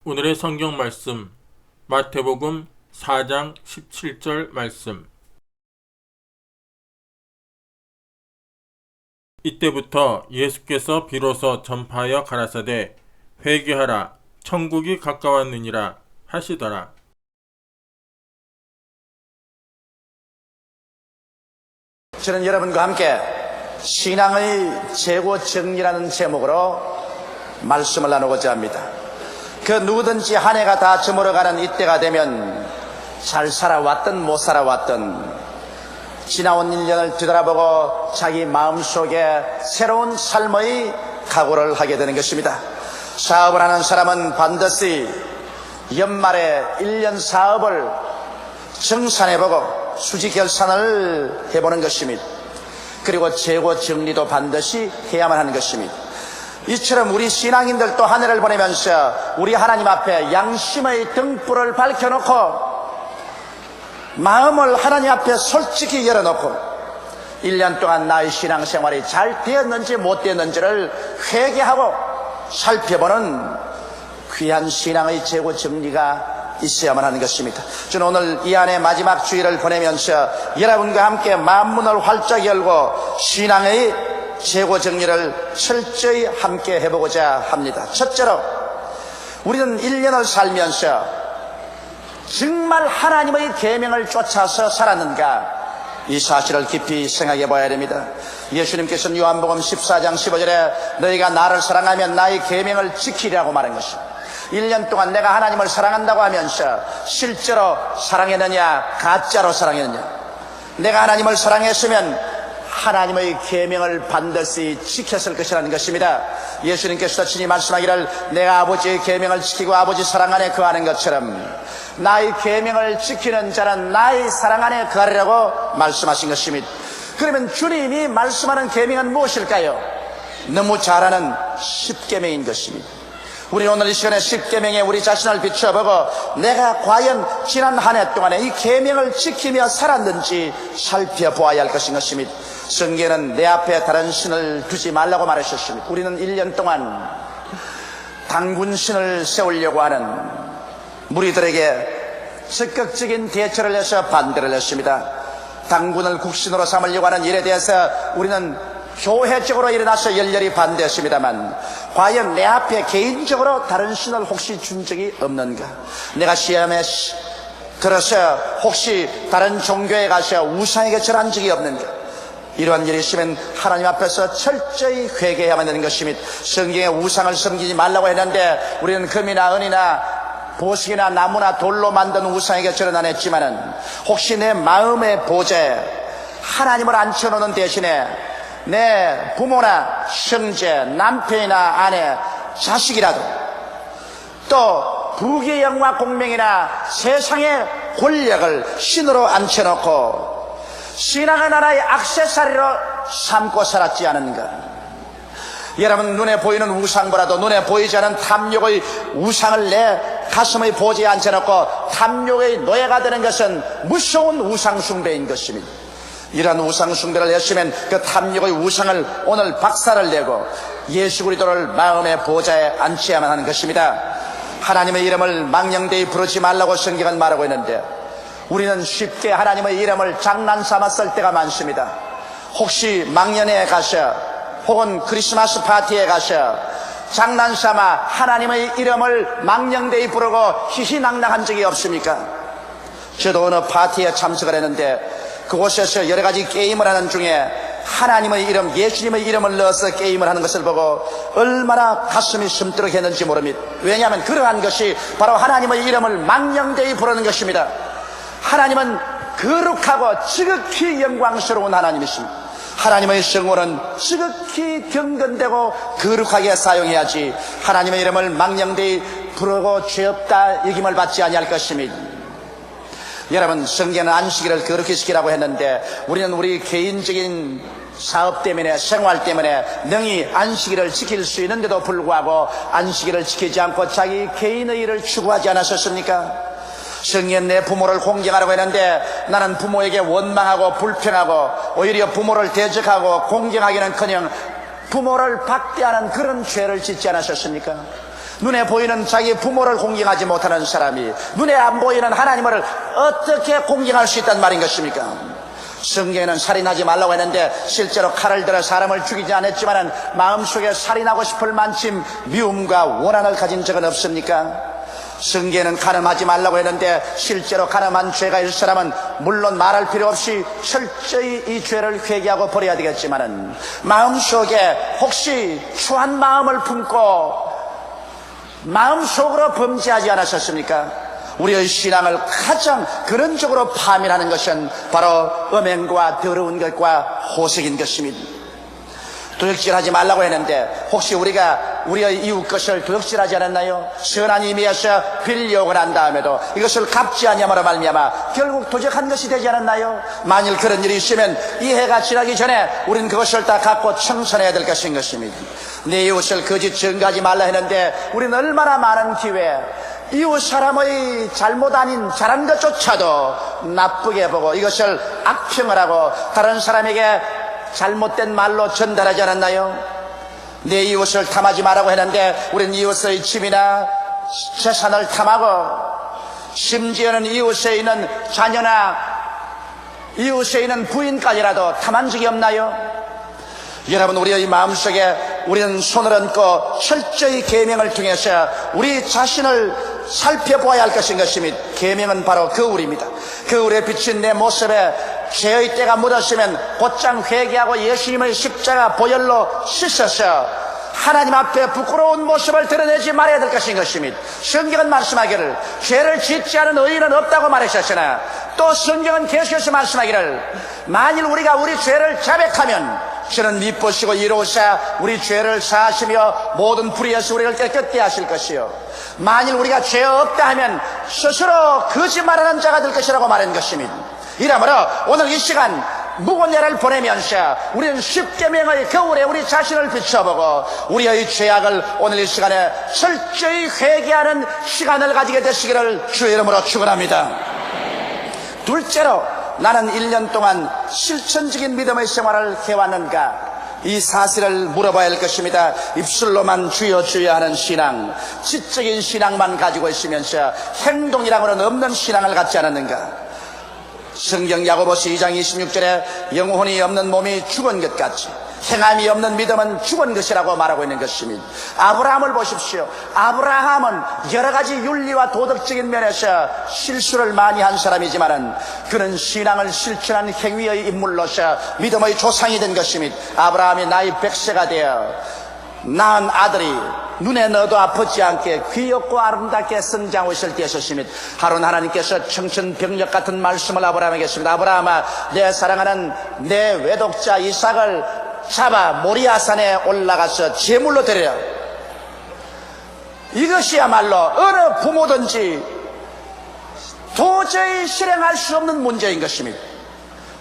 오늘의 성경 말씀, 마태복음 4장 17절 말씀. 이때부터 예수께서 비로소 전파하여 가라사대 회개하라 천국이 가까웠느니라 하시더라. 저는 여러분과 함께 신앙의 재고 정리라는 제목으로 말씀을 나누고자 합니다. 그 누구든지 한 해가 다 저물어가는 이때가 되면 잘 살아왔든 못 살아왔든 지나온 1년을 뒤돌아보고 자기 마음속에 새로운 삶의 각오를 하게 되는 것입니다. 사업을 하는 사람은 반드시 연말에 1년 사업을 정산해보고 수지결산을 해보는 것입니다. 그리고 재고 정리도 반드시 해야만 하는 것입니다. 이처럼 우리 신앙인들도 한 해를 보내면서 우리 하나님 앞에 양심의 등불을 밝혀놓고 마음을 하나님 앞에 솔직히 열어놓고 1년 동안 나의 신앙생활이 잘 되었는지 못 되었는지를 회개하고 살펴보는 귀한 신앙의 재고 정리가 있어야만 하는 것입니다. 저는 오늘 이 안에 마지막 주일을 보내면서 여러분과 함께 만문을 활짝 열고 신앙의 재고 정리를 철저히 함께 해보고자 합니다. 첫째로 우리는 1년을 살면서 정말 하나님의 계명을 쫓아서 살았는가, 이 사실을 깊이 생각해 봐야 됩니다. 예수님께서는 요한복음 14장 15절에 너희가 나를 사랑하면 나의 계명을 지키리라고 말한 것입니다. 1년 동안 내가 하나님을 사랑한다고 하면서 실제로 사랑했느냐, 가짜로 사랑했느냐. 내가 하나님을 사랑했으면 하나님의 계명을 반드시 지켰을 것이라는 것입니다. 예수님께서 친히 말씀하기를 내가 아버지의 계명을 지키고 아버지 사랑 안에 거하는 것처럼 나의 계명을 지키는 자는 나의 사랑 안에 거하리라고 말씀하신 것입니다. 그러면 주님이 말씀하는 계명은 무엇일까요? 너무 잘 아는 십계명인 것입니다. 우리 오늘 이 시간에 십계명에 우리 자신을 비춰보고 내가 과연 지난 한 해 동안에 이 계명을 지키며 살았는지 살펴보아야 할 것인 것입니다. 성경에는 내 앞에 다른 신을 두지 말라고 말하셨습니다. 우리는 1년 동안 단군신을 세우려고 하는 무리들에게 적극적인 대처를 해서 반대를 했습니다. 단군을 국신으로 삼으려고 하는 일에 대해서 우리는 교회적으로 일어나서 열렬히 반대했습니다만 과연 내 앞에 개인적으로 다른 신을 혹시 준 적이 없는가? 내가 시험에 들어서 혹시 다른 종교에 가서 우상에게 절한 적이 없는가? 이러한 일이 있으면 하나님 앞에서 철저히 회개해야만 되는 것입니다. 성경에 우상을 섬기지 말라고 했는데 우리는 금이나 은이나 보석이나 나무나 돌로 만든 우상에게 절은 안 했지만은 혹시 내 마음의 보좌에 하나님을 앉혀놓는 대신에 내 부모나 형제, 남편이나 아내, 자식이라도 또 부귀의 영화 공명이나 세상의 권력을 신으로 앉혀놓고 신앙의 나라의 액세서리로 삼고 살았지 않은가? 여러분, 눈에 보이는 우상보다도 눈에 보이지 않은 탐욕의 우상을 내 가슴의 보좌에 앉혀놓고 탐욕의 노예가 되는 것은 무서운 우상 숭배인 것입니다. 이러한 우상 숭배를 했으면 그 탐욕의 우상을 오늘 박살을 내고 예수 그리스도를 마음의 보좌에 앉혀야만 하는 것입니다. 하나님의 이름을 망령되이 부르지 말라고 성경은 말하고 있는데 우리는 쉽게 하나님의 이름을 장난삼아 쓸 때가 많습니다. 혹시 망년에 가셔 혹은 크리스마스 파티에 가셔 장난삼아 하나님의 이름을 망령되이 부르고 희희낙낙한 적이 없습니까? 저도 어느 파티에 참석을 했는데 그곳에서 여러 가지 게임을 하는 중에 하나님의 이름, 예수님의 이름을 넣어서 게임을 하는 것을 보고 얼마나 가슴이 숨뜨럭했는지 모릅니다. 왜냐하면 그러한 것이 바로 하나님의 이름을 망령되이 부르는 것입니다. 하나님은 거룩하고 지극히 영광스러운 하나님이십니다. 하나님의 성호는 지극히 경건되고 거룩하게 사용해야지 하나님의 이름을 망령되이 부르고 죄 없다 여김을 받지 아니할 것입니다. 여러분, 성경은 안식일을 거룩히 지키라고 했는데 우리는 우리 개인적인 사업 때문에 생활 때문에 능히 안식일을 지킬 수 있는데도 불구하고 안식일을 지키지 않고 자기 개인의 일을 추구하지 않았었습니까? 성경은 내 부모를 공경하라고 했는데 나는 부모에게 원망하고 불평하고 오히려 부모를 대적하고 공경하기는커녕 부모를 박대하는 그런 죄를 짓지 않으셨습니까? 눈에 보이는 자기 부모를 공경하지 못하는 사람이 눈에 안 보이는 하나님을 어떻게 공경할 수 있단 말인 것입니까? 성경에는 살인하지 말라고 했는데 실제로 칼을 들어 사람을 죽이지 않았지만 마음속에 살인하고 싶을 만큼 미움과 원한을 가진 적은 없습니까? 성경에는 간음하지 말라고 했는데 실제로 간음한 죄가 있을 사람은 물론 말할 필요 없이 철저히 이 죄를 회개하고 버려야 되겠지만 마음속에 혹시 추한 마음을 품고 마음속으로 범죄하지 않으셨습니까? 우리의 신앙을 가장 근원적으로 파멸하는 것은 바로 음행과 더러운 것과 호색인 것입니다. 도둑질하지 말라고 했는데 혹시 우리가 우리의 이웃 것을 도둑질하지 않았나요? 선한 의미에서 빌려오고 난 다음에도 이것을 갚지 아니함으로 말미암아 결국 도적한 것이 되지 않았나요? 만일 그런 일이 있으면 이 해가 지나기 전에 우리는 그것을 다 갚고 청산해야 될 것인 것입니다. 내 이웃을 거짓 증거하지 말라 했는데 우리는 얼마나 많은 기회에 이웃 사람의 잘못 아닌 잘한 것조차도 나쁘게 보고 이것을 악평을 하고 다른 사람에게 잘못된 말로 전달하지 않았나요? 내 이웃을 탐하지 말라고 했는데 우리는 이웃의 집이나 재산을 탐하고 심지어는 이웃에 있는 자녀나 이웃에 있는 부인까지라도 탐한 적이 없나요? 여러분, 우리의 마음속에 우리는 손을 얹고 철저히 계명을 통해서 우리 자신을 살펴보아야 할 것인 것입니다. 계명은 바로 거울입니다. 거울에 비친 내 모습에 죄의 때가 묻었으면 곧장 회개하고 예수님의 십자가 보혈로 씻어서 하나님 앞에 부끄러운 모습을 드러내지 말아야 될 것인 것입니다. 성경은 말씀하기를 죄를 짓지 않은 의인은 없다고 말하셨으나 또 성경은 계속해서 말씀하기를 만일 우리가 우리 죄를 자백하면 저는 미쁘시고 이로우사 우리 죄를 사하시며 모든 불의에서 우리를 깨끗게 하실 것이요 만일 우리가 죄 없다 하면 스스로 거짓말하는 자가 될 것이라고 말한 것입니다. 이러므로 오늘 이 시간 무고죄를 보내면서 우리는 십계명의 거울에 우리 자신을 비춰보고 우리의 죄악을 오늘 이 시간에 철저히 회개하는 시간을 가지게 되시기를 주의 이름으로 축원합니다. 둘째로 나는 1년 동안 실천적인 믿음의 생활을 해왔는가? 이 사실을 물어봐야 할 것입니다. 입술로만 주여 주여 하는 신앙, 지적인 신앙만 가지고 있으면서 행동이라고는 없는 신앙을 갖지 않았는가? 성경 야고보서 2장 26절에 영혼이 없는 몸이 죽은 것 같이 행함이 없는 믿음은 죽은 것이라고 말하고 있는 것입니다. 아브라함을 보십시오. 아브라함은 여러 가지 윤리와 도덕적인 면에서 실수를 많이 한 사람이지만은 그는 신앙을 실천한 행위의 인물로서 믿음의 조상이 된 것입니다. 아브라함이 나이 100세가 되어 낳은 아들이 눈에 넣어도 아프지 않게 귀엽고 아름답게 성장하고 있을 때였습니다. 하루는 하나님께서 청천벽력 같은 말씀을 아브라함에게 했습니다. 아브라함아, 내 사랑하는 내 외독자 이삭을 잡아 모리아산에 올라가서 제물로 드려라. 이것이야말로 어느 부모든지 도저히 실행할 수 없는 문제인 것입니다.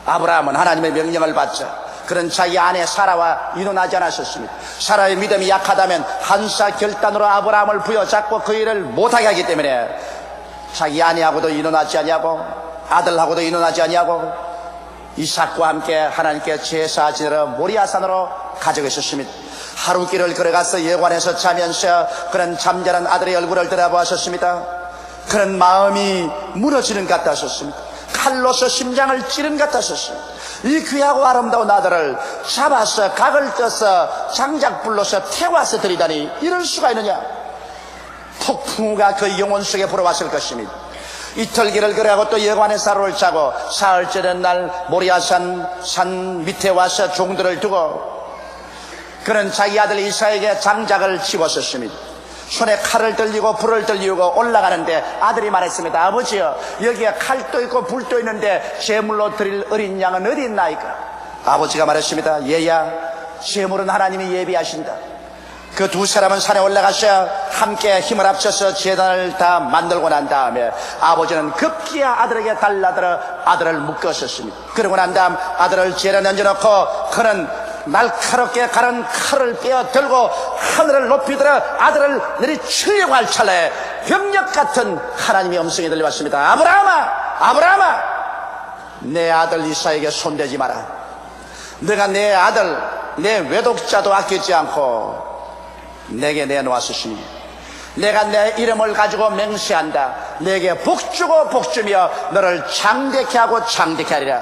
아브라함은 하나님의 명령을 받자 그런 자기 아내 사라와 이혼하지 않았었습니다. 사라의 믿음이 약하다면 한사 결단으로 아브라함을 부여잡고 그 일을 못하게 하기 때문에 자기 아내하고도 이혼하지 아니하고 아들하고도 이혼하지 아니하고 이삭과 함께 하나님께 제사 지내러 모리아산으로 가져가셨습니다. 하루 길을 걸어가서 여관에서 자면서 그런 잠자는 아들의 얼굴을 들어보았었습니다. 그런 마음이 무너지는 것 같았었습니다. 칼로서 심장을 찌른 것 같았었습니다. 이 귀하고 아름다운 아들을 잡아서 각을 떠서 장작불로서 태워서 들이다니 이럴 수가 있느냐? 폭풍우가 그 영혼 속에 불어왔을 것입니다. 이틀 길을 걸어가고 또 여관에서 하루를 자고 사흘째 된 날 모리아산 산 밑에 와서 종들을 두고 그는 자기 아들 이삭에게 장작을 집었었습니다. 손에 칼을 들리고 불을 들리고 올라가는데 아들이 말했습니다. 아버지요, 여기에 칼도 있고 불도 있는데 제물로 드릴 어린 양은 어디 있나이까? 아버지가 말했습니다. 얘야, 제물은 하나님이 예비하신다. 그 두 사람은 산에 올라가서 함께 힘을 합쳐서 제단을 다 만들고 난 다음에 아버지는 급기야 아들에게 달라들어 아들을 묶었었습니다. 그러고 난 다음 아들을 제단에 얹어놓고 그는 날카롭게 가른 칼을 빼어 들고 하늘을 높이 들어 아들을 내리치려고 할 찰나에 병력 같은 하나님의 음성이 들려왔습니다. 아브라함아, 아브라함아, 내 아들 이삭에게 손대지 마라. 내가 내 아들, 내 외독자도 아끼지 않고 내게 내놓았으시니 내가 내 이름을 가지고 맹세한다. 내게 복주고 복주며 너를 장대케 하고 장대케 하리라.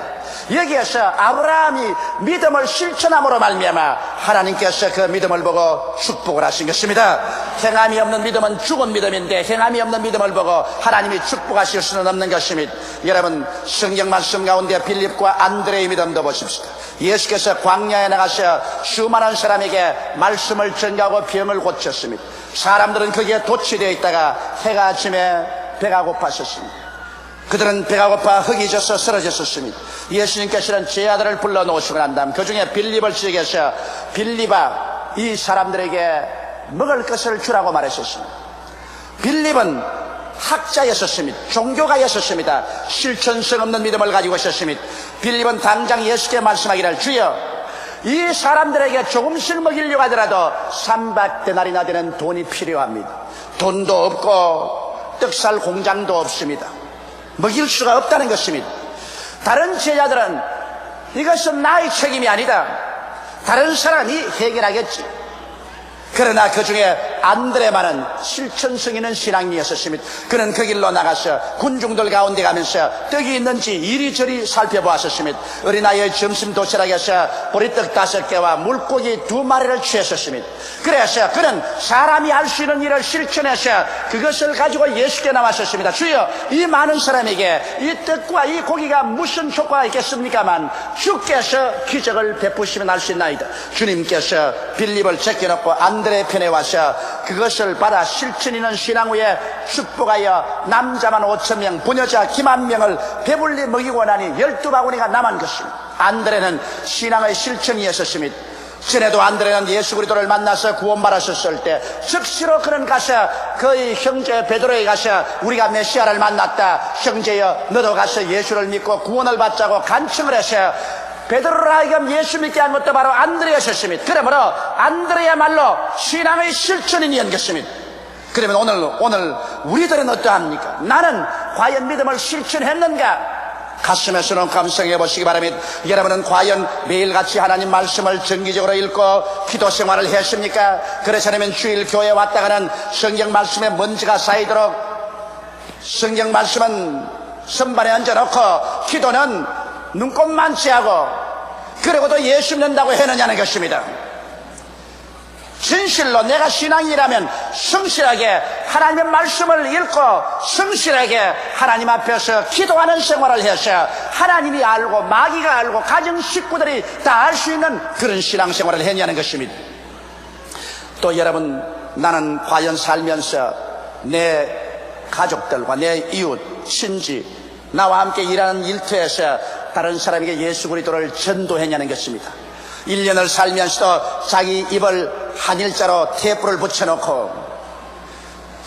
여기에서 아브라함이 믿음을 실천함으로 말미암아 하나님께서 그 믿음을 보고 축복을 하신 것입니다. 행함이 없는 믿음은 죽은 믿음인데 행함이 없는 믿음을 보고 하나님이 축복하실 수는 없는 것입니다. 여러분, 성경 말씀 가운데 빌립과 안드레의 믿음도 보십시오. 예수께서 광야에 나가서 수많은 사람에게 말씀을 전가하고 병을 고쳤습니다. 사람들은 거기에 도취되어 있다가 해가 아침에 배가 고팠었습니다. 그들은 배가 고파 흙이 져서 쓰러졌었습니다. 예수님께서는 제 아들을 불러놓으시고 난 다음 그 중에 빌립을 지적해서 빌립아, 이 사람들에게 먹을 것을 주라고 말하셨습니다. 빌립은 학자였었습니다. 종교가였었습니다. 실천성 없는 믿음을 가지고 있었습니다. 빌립은 당장 예수께 말씀하기를, 주여, 이 사람들에게 조금씩 먹이려고 하더라도 300데나리나 되는 돈이 필요합니다. 돈도 없고 떡살 공장도 없습니다. 먹일 수가 없다는 것입니다. 다른 제자들은 이것은 나의 책임이 아니다, 다른 사람이 해결하겠지. 그러나 그 중에 안드레만은 실천성 있는 신앙이었습니다. 그는 그 길로 나가서 군중들 가운데 가면서 떡이 있는지 이리저리 살펴보았습니다. 어린아이의 점심 도시락에서 보리떡 5개와 물고기 2마리를 취했었습니다. 그래서 그는 사람이 할 수 있는 일을 실천해서 그것을 가지고 예수께 나왔었습니다. 주여, 이 많은 사람에게 이 떡과 이 고기가 무슨 효과가 있겠습니까만 주께서 기적을 베푸시면 할 수 있나이다. 주님께서 빌립을 제껴놓고 안드레 편에 와서 그것을 받아 실천 있는 신앙 후에 축복하여 남자만 5,000명, 부녀자 기만 명을 배불리 먹이고 나니 12바구니가 남은 것입니다. 안드레는 신앙의 실천이었습니다. 전에도 안드레는 예수 그리스도를 만나서 구원받았었을 때 즉시로 그는 가서 그의 형제 베드로에 가서 우리가 메시아를 만났다, 형제여 너도 가서 예수를 믿고 구원을 받자고 간청을 해서 베드로를 하여금 예수 믿게 한 것도 바로 안드레였습니다. 그러므로 안드레야말로 신앙의 실천인이었던 것입니다. 그러면 오늘 우리들은 어떠합니까? 나는 과연 믿음을 실천했는가? 가슴에서는 감상해 보시기 바랍니다. 여러분은 과연 매일같이 하나님 말씀을 정기적으로 읽고 기도 생활을 했습니까? 그렇지 않으면 주일 교회에 왔다가는 성경 말씀에 먼지가 쌓이도록 성경 말씀은 선반에 얹어놓고 기도는 눈곱만 채하고 그러고도 예수 믿는다고 해느냐는 것입니다. 진실로 내가 신앙이라면 성실하게 하나님의 말씀을 읽고 성실하게 하나님 앞에서 기도하는 생활을 해서 하나님이 알고 마귀가 알고 가정 식구들이 다 알 수 있는 그런 신앙생활을 했냐는 것입니다. 또 여러분, 나는 과연 살면서 내 가족들과 내 이웃, 친지, 나와 함께 일하는 일터에서 다른 사람에게 예수 그리스도를 전도했냐는 것입니다. 1년을 살면서도 자기 입을 한일자로 테이프를 붙여놓고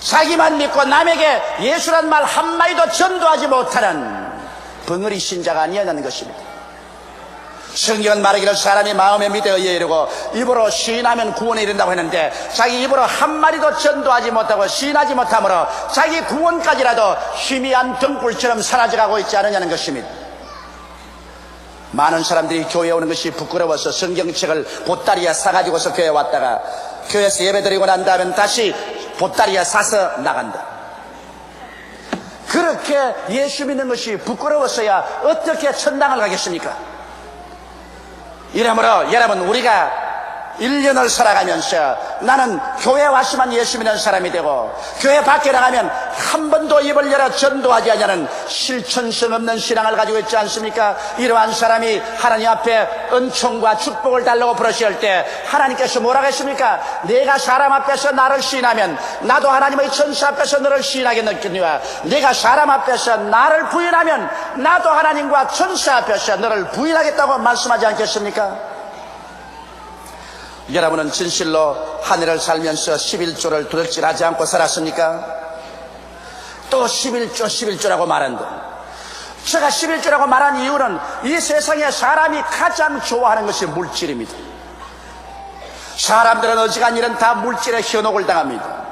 자기만 믿고 남에게 예수란 말 한마디도 전도하지 못하는 벙어리 신자가 아니었냐는 것입니다. 성경은 말하기를 사람이 마음에 믿어 의에 이르고 입으로 시인하면 구원에 이른다고 했는데 자기 입으로 한마디도 전도하지 못하고 시인하지 못하므로 자기 구원까지라도 희미한 등불처럼 사라져가고 있지 않느냐는 것입니다. 많은 사람들이 교회에 오는 것이 부끄러워서 성경책을 보따리에 사가지고서 교회에 왔다가 교회에서 예배드리고 난 다음에 다시 보따리에 사서 나간다. 그렇게 예수 믿는 것이 부끄러워서야 어떻게 천당을 가겠습니까? 이러므로 여러분, 우리가 1년을 살아가면서 나는 교회 왔으면 예수 믿는 사람이 되고 교회 밖에 나가면 한 번도 입을 열어 전도하지 않냐는 실천성 없는 신앙을 가지고 있지 않습니까? 이러한 사람이 하나님 앞에 은총과 축복을 달라고 부르실 때 하나님께서 뭐라고 했습니까? 내가 사람 앞에서 나를 시인하면 나도 하나님의 천사 앞에서 너를 시인하겠느니와 내가 사람 앞에서 나를 부인하면 나도 하나님과 천사 앞에서 너를 부인하겠다고 말씀하지 않겠습니까? 여러분은 진실로 한 해를 살면서 11조를 도둑질하지 않고 살았습니까? 또 11조라고 말한다. 제가 11조라고 말한 이유는 이 세상에 사람이 가장 좋아하는 것이 물질입니다. 사람들은 어지간한 일은 다 물질의 현혹을 당합니다.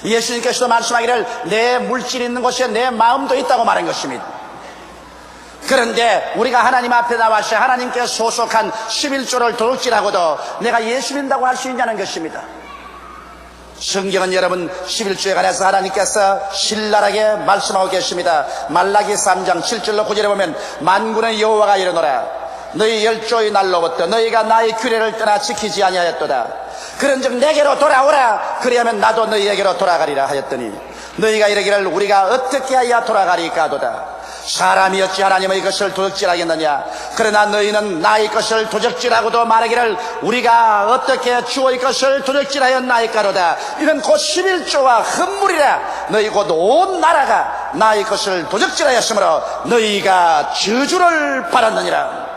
예수님께서도 말씀하기를 내 물질이 있는 곳에 내 마음도 있다고 말한 것입니다. 그런데 우리가 하나님 앞에 나와서 하나님께 소속한 11조를 도둑질하고도 내가 예수 믿는다고 할 수 있냐는 것입니다. 성경은 여러분 11조에 관해서 하나님께서 신랄하게 말씀하고 계십니다. 말라기 3장 7절로 9절에 보면 만군의 여호와가 이르노라 너희 열조의 날로부터 너희가 나의 규례를 떠나 지키지 아니하였도다. 그런즉 내게로 돌아오라 그리하면 나도 너희에게로 돌아가리라 하였더니 너희가 이르기를 우리가 어떻게 하여 돌아가리까 하도다. 사람이 어찌 하나님의 것을 도적질하겠느냐. 그러나 너희는 나의 것을 도적질하고도 말하기를 우리가 어떻게 주의 것을 도적질하였나이까로다. 이는 곧 11조와 흠물이라. 너희 곧 온 나라가 나의 것을 도적질하였으므로 너희가 저주를 받았느니라.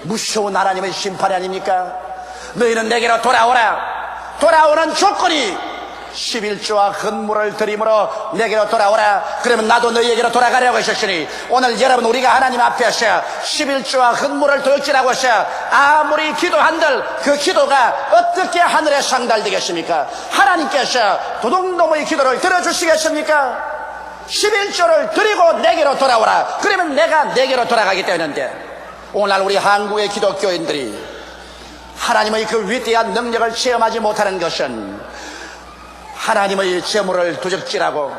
무서운 하나님의 심판이 아닙니까? 너희는 내게로 돌아오라. 돌아오는 조건이 11조와 헌물을 드림으로 내게로 돌아오라. 그러면 나도 너희에게로 돌아가려고 하셨으니 오늘 여러분 우리가 하나님 앞에서 11조와 헌물을 도둑질하고서 아무리 기도한들 그 기도가 어떻게 하늘에 상달되겠습니까? 하나님께서 도둑놈의 기도를 들어주시겠습니까? 11조를 드리고 내게로 돌아오라. 그러면 내가 내게로 돌아가기 때문인데 오늘날 우리 한국의 기독교인들이 하나님의 그 위대한 능력을 체험하지 못하는 것은 하나님의 재물을 도적질하고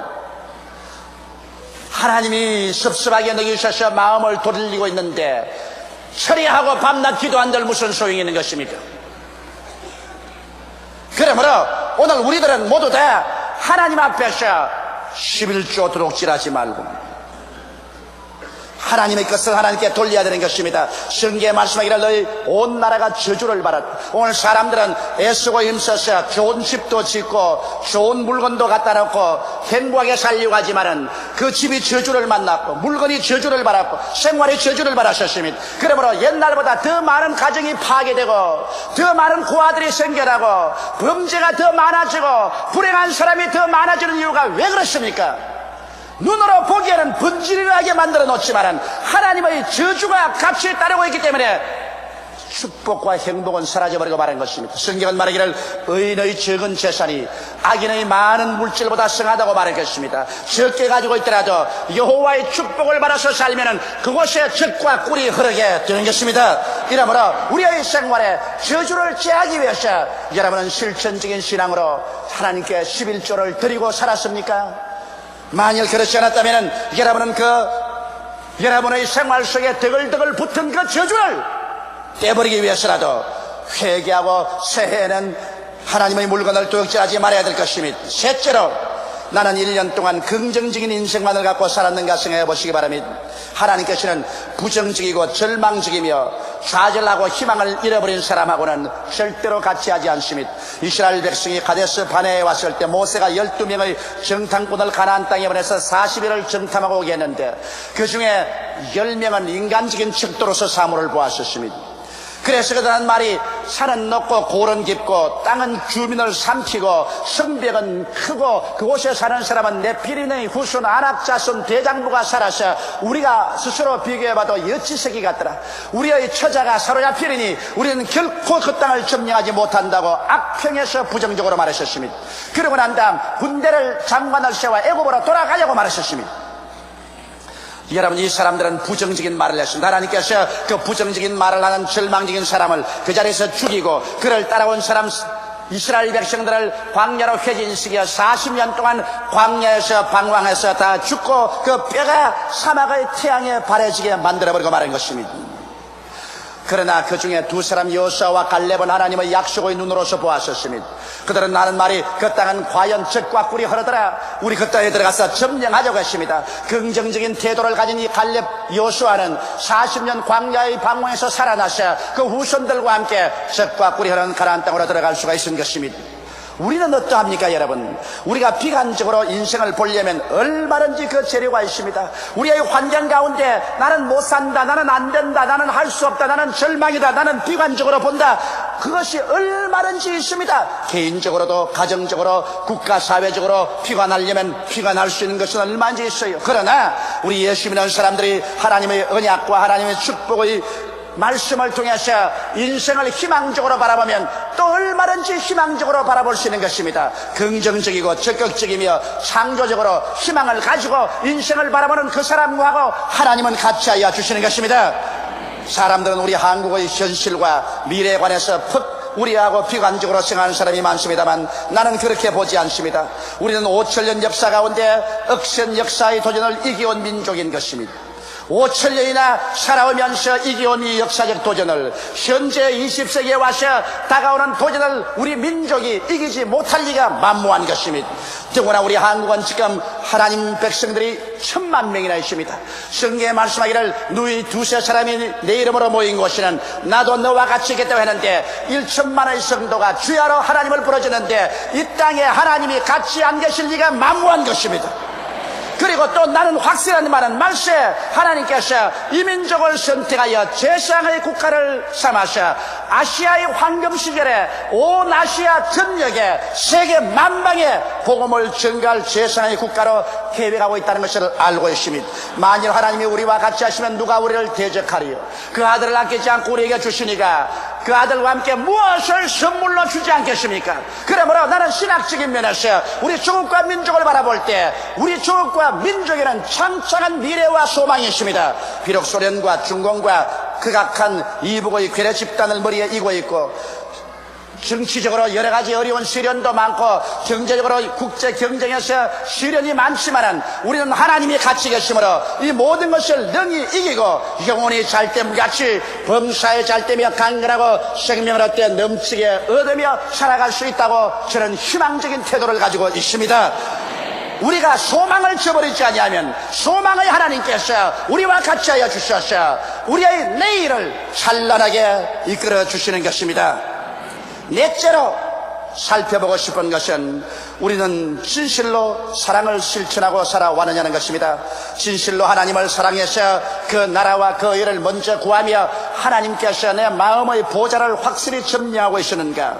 하나님이 섭섭하게 여기셔서 마음을 돌리고 있는데 처리하고 밤낮 기도한들 무슨 소용이 있는 것입니까? 그러므로 오늘 우리들은 모두 다 하나님 앞에서 11조 도둑질하지 말고 하나님의 것을 하나님께 돌려야 되는 것입니다. 성경에 말씀하기를 너희 온 나라가 저주를 받았다. 오늘 사람들은 애쓰고 힘써서 좋은 집도 짓고 좋은 물건도 갖다 놓고 행복하게 살려고 하지만은 그 집이 저주를 만났고 물건이 저주를 받았고 생활이 저주를 받았었습니다. 그러므로 옛날보다 더 많은 가정이 파괴되고 더 많은 고아들이 생겨나고 범죄가 더 많아지고 불행한 사람이 더 많아지는 이유가 왜 그렇습니까? 눈으로 보기에는 번지르르하게 만들어 놓지만 하나님의 저주가 같이 따르고 있기 때문에 축복과 행복은 사라져버리고 말한 것입니다. 성경은 말하기를 의인의 적은 재산이 악인의 많은 물질보다 성하다고 말했겠습니다. 적게 가지고 있더라도 여호와의 축복을 받아서 살면 그곳에 적과 꿀이 흐르게 되는 것입니다. 이러므로 우리의 생활에 저주를 제하기 위해서 여러분은 실천적인 신앙으로 하나님께 11조를 드리고 살았습니까? 만일 그렇지 않았다면 여러분은 여러분의 생활 속에 드글드글 붙은 그 저주를 떼버리기 위해서라도 회개하고 새해에는 하나님의 물건을 도둑질하지 말아야 될 것입니다. 셋째로 나는 1년 동안 긍정적인 인생만을 갖고 살았는가 생각해 보시기 바랍니다. 하나님께서는 부정적이고 절망적이며 좌절하고 희망을 잃어버린 사람하고는 절대로 같이 하지 않습니다. 이스라엘 백성이 가데스 바네에 왔을 때 모세가 12명의 정탐꾼을 가나안 땅에 보내서 40일을 정탐하고 오게 했는데 그 중에 10명은 인간적인 척도로서 사물을 보았었습니다. 그래서 그들은 말이 산은 높고 골은 깊고 땅은 주민을 삼키고 성벽은 크고 그곳에 사는 사람은 네피린의 후손 아낙자손 대장부가 살아서 우리가 스스로 비교해봐도 여치새끼 같더라. 우리의 처자가 사로잡히리니 우리는 결코 그 땅을 점령하지 못한다고 악평에서 부정적으로 말하셨습니다. 그러고 난 다음 군대를 장관을 세워 애굽으로 돌아가려고 말하셨습니다. 여러분 이 사람들은 부정적인 말을 했습니다. 하나님께서 그 부정적인 말을 하는 절망적인 사람을 그 자리에서 죽이고 그를 따라온 사람 이스라엘 백성들을 광야로 회진시켜 40년 동안 광야에서 방황해서 다 죽고 그 뼈가 사막의 태양에 바래지게 만들어버리고 말한 것입니다. 그러나 그 중에 두 사람 여호수아와 갈렙은 하나님의 약속의 눈으로서 보았었습니다. 그들은 하는 말이 그 땅은 과연 젖과 꿀이 흐르더라. 우리 그 땅에 들어가서 점령하려고 했습니다. 긍정적인 태도를 가진 이 갈렙 여호수아는 40년 광야의 방황에서 살아나서 그 후손들과 함께 젖과 꿀이 흐르는 가나안 땅으로 들어갈 수가 있은 것입니다. 우리는 어떠합니까 여러분? 우리가 비관적으로 인생을 보려면 얼마든지 그 재료가 있습니다. 우리의 환경 가운데 나는 못 산다, 나는 안 된다, 나는 할 수 없다, 나는 절망이다, 나는 비관적으로 본다. 그것이 얼마든지 있습니다. 개인적으로도 가정적으로 국가 사회적으로 비관하려면 비관할 수 있는 것은 얼마든지 있어요. 그러나 우리 예수 믿는 사람들이 하나님의 언약과 하나님의 축복의 말씀을 통해서 인생을 희망적으로 바라보면 또 얼마든지 희망적으로 바라볼 수 있는 것입니다. 긍정적이고 적극적이며 창조적으로 희망을 가지고 인생을 바라보는 그 사람하고 하나님은 같이 하여 주시는 것입니다. 사람들은 우리 한국의 현실과 미래에 관해서 우리하고 비관적으로 생각하는 사람이 많습니다만 나는 그렇게 보지 않습니다. 우리는 5천년 역사 가운데 억센 역사의 도전을 이겨온 민족인 것입니다. 5천년이나 살아오면서 이겨온 이 역사적 도전을 현재 20세기에 와서 다가오는 도전을 우리 민족이 이기지 못할 리가 만무한 것입니다. 더구나 우리 한국은 지금 하나님 백성들이 1000만 명이나 있습니다. 성경에 말씀하기를 너희 두세 사람이 내 이름으로 모인 곳에는 나도 너와 같이 있겠다고 했는데 1천만의 성도가 주야로 하나님을 부르짖는데 이 땅에 하나님이 같이 안 계실 리가 만무한 것입니다. 그리고 또 나는 확실한 말은 말세 하나님께서 이 민족을 선택하여 제상의 국가를 삼아서 아시아의 황금 시절에 온 아시아 전역에 세계 만방에 복음을 전가할 제상의 국가로 계획하고 있다는 것을 알고 있습니다. 만일 하나님이 우리와 같이 하시면 누가 우리를 대적하리요? 그 아들을 아끼지 않고 우리에게 주시니까 그 아들과 함께 무엇을 선물로 주지 않겠습니까? 그러므로 나는 신학적인 면에서 우리 조국과 민족을 바라볼 때 우리 조국과 민족에는 창창한 미래와 소망이 있습니다. 비록 소련과 중공과 극악한 이북의 괴뢰 집단을 머리에 이고 있고 정치적으로 여러 가지 어려운 시련도 많고 경제적으로 국제 경쟁에서 시련이 많지만은 우리는 하나님이 같이 계심으로 이 모든 것을 능히 이기고 영혼이 잘됨같이 범사에 잘되며 강건하고 생명을 얻되 넘치게 얻으며 살아갈 수 있다고 저는 희망적인 태도를 가지고 있습니다. 우리가 소망을 저버리지 아니하면 소망의 하나님께서 우리와 같이 하여 주셔서 우리의 내일을 찬란하게 이끌어 주시는 것입니다. 넷째로 살펴보고 싶은 것은 우리는 진실로 사랑을 실천하고 살아왔느냐는 것입니다. 진실로 하나님을 사랑해서 그 나라와 그 의를 먼저 구하며 하나님께서 내 마음의 보좌를 확실히 점령하고 있었는가?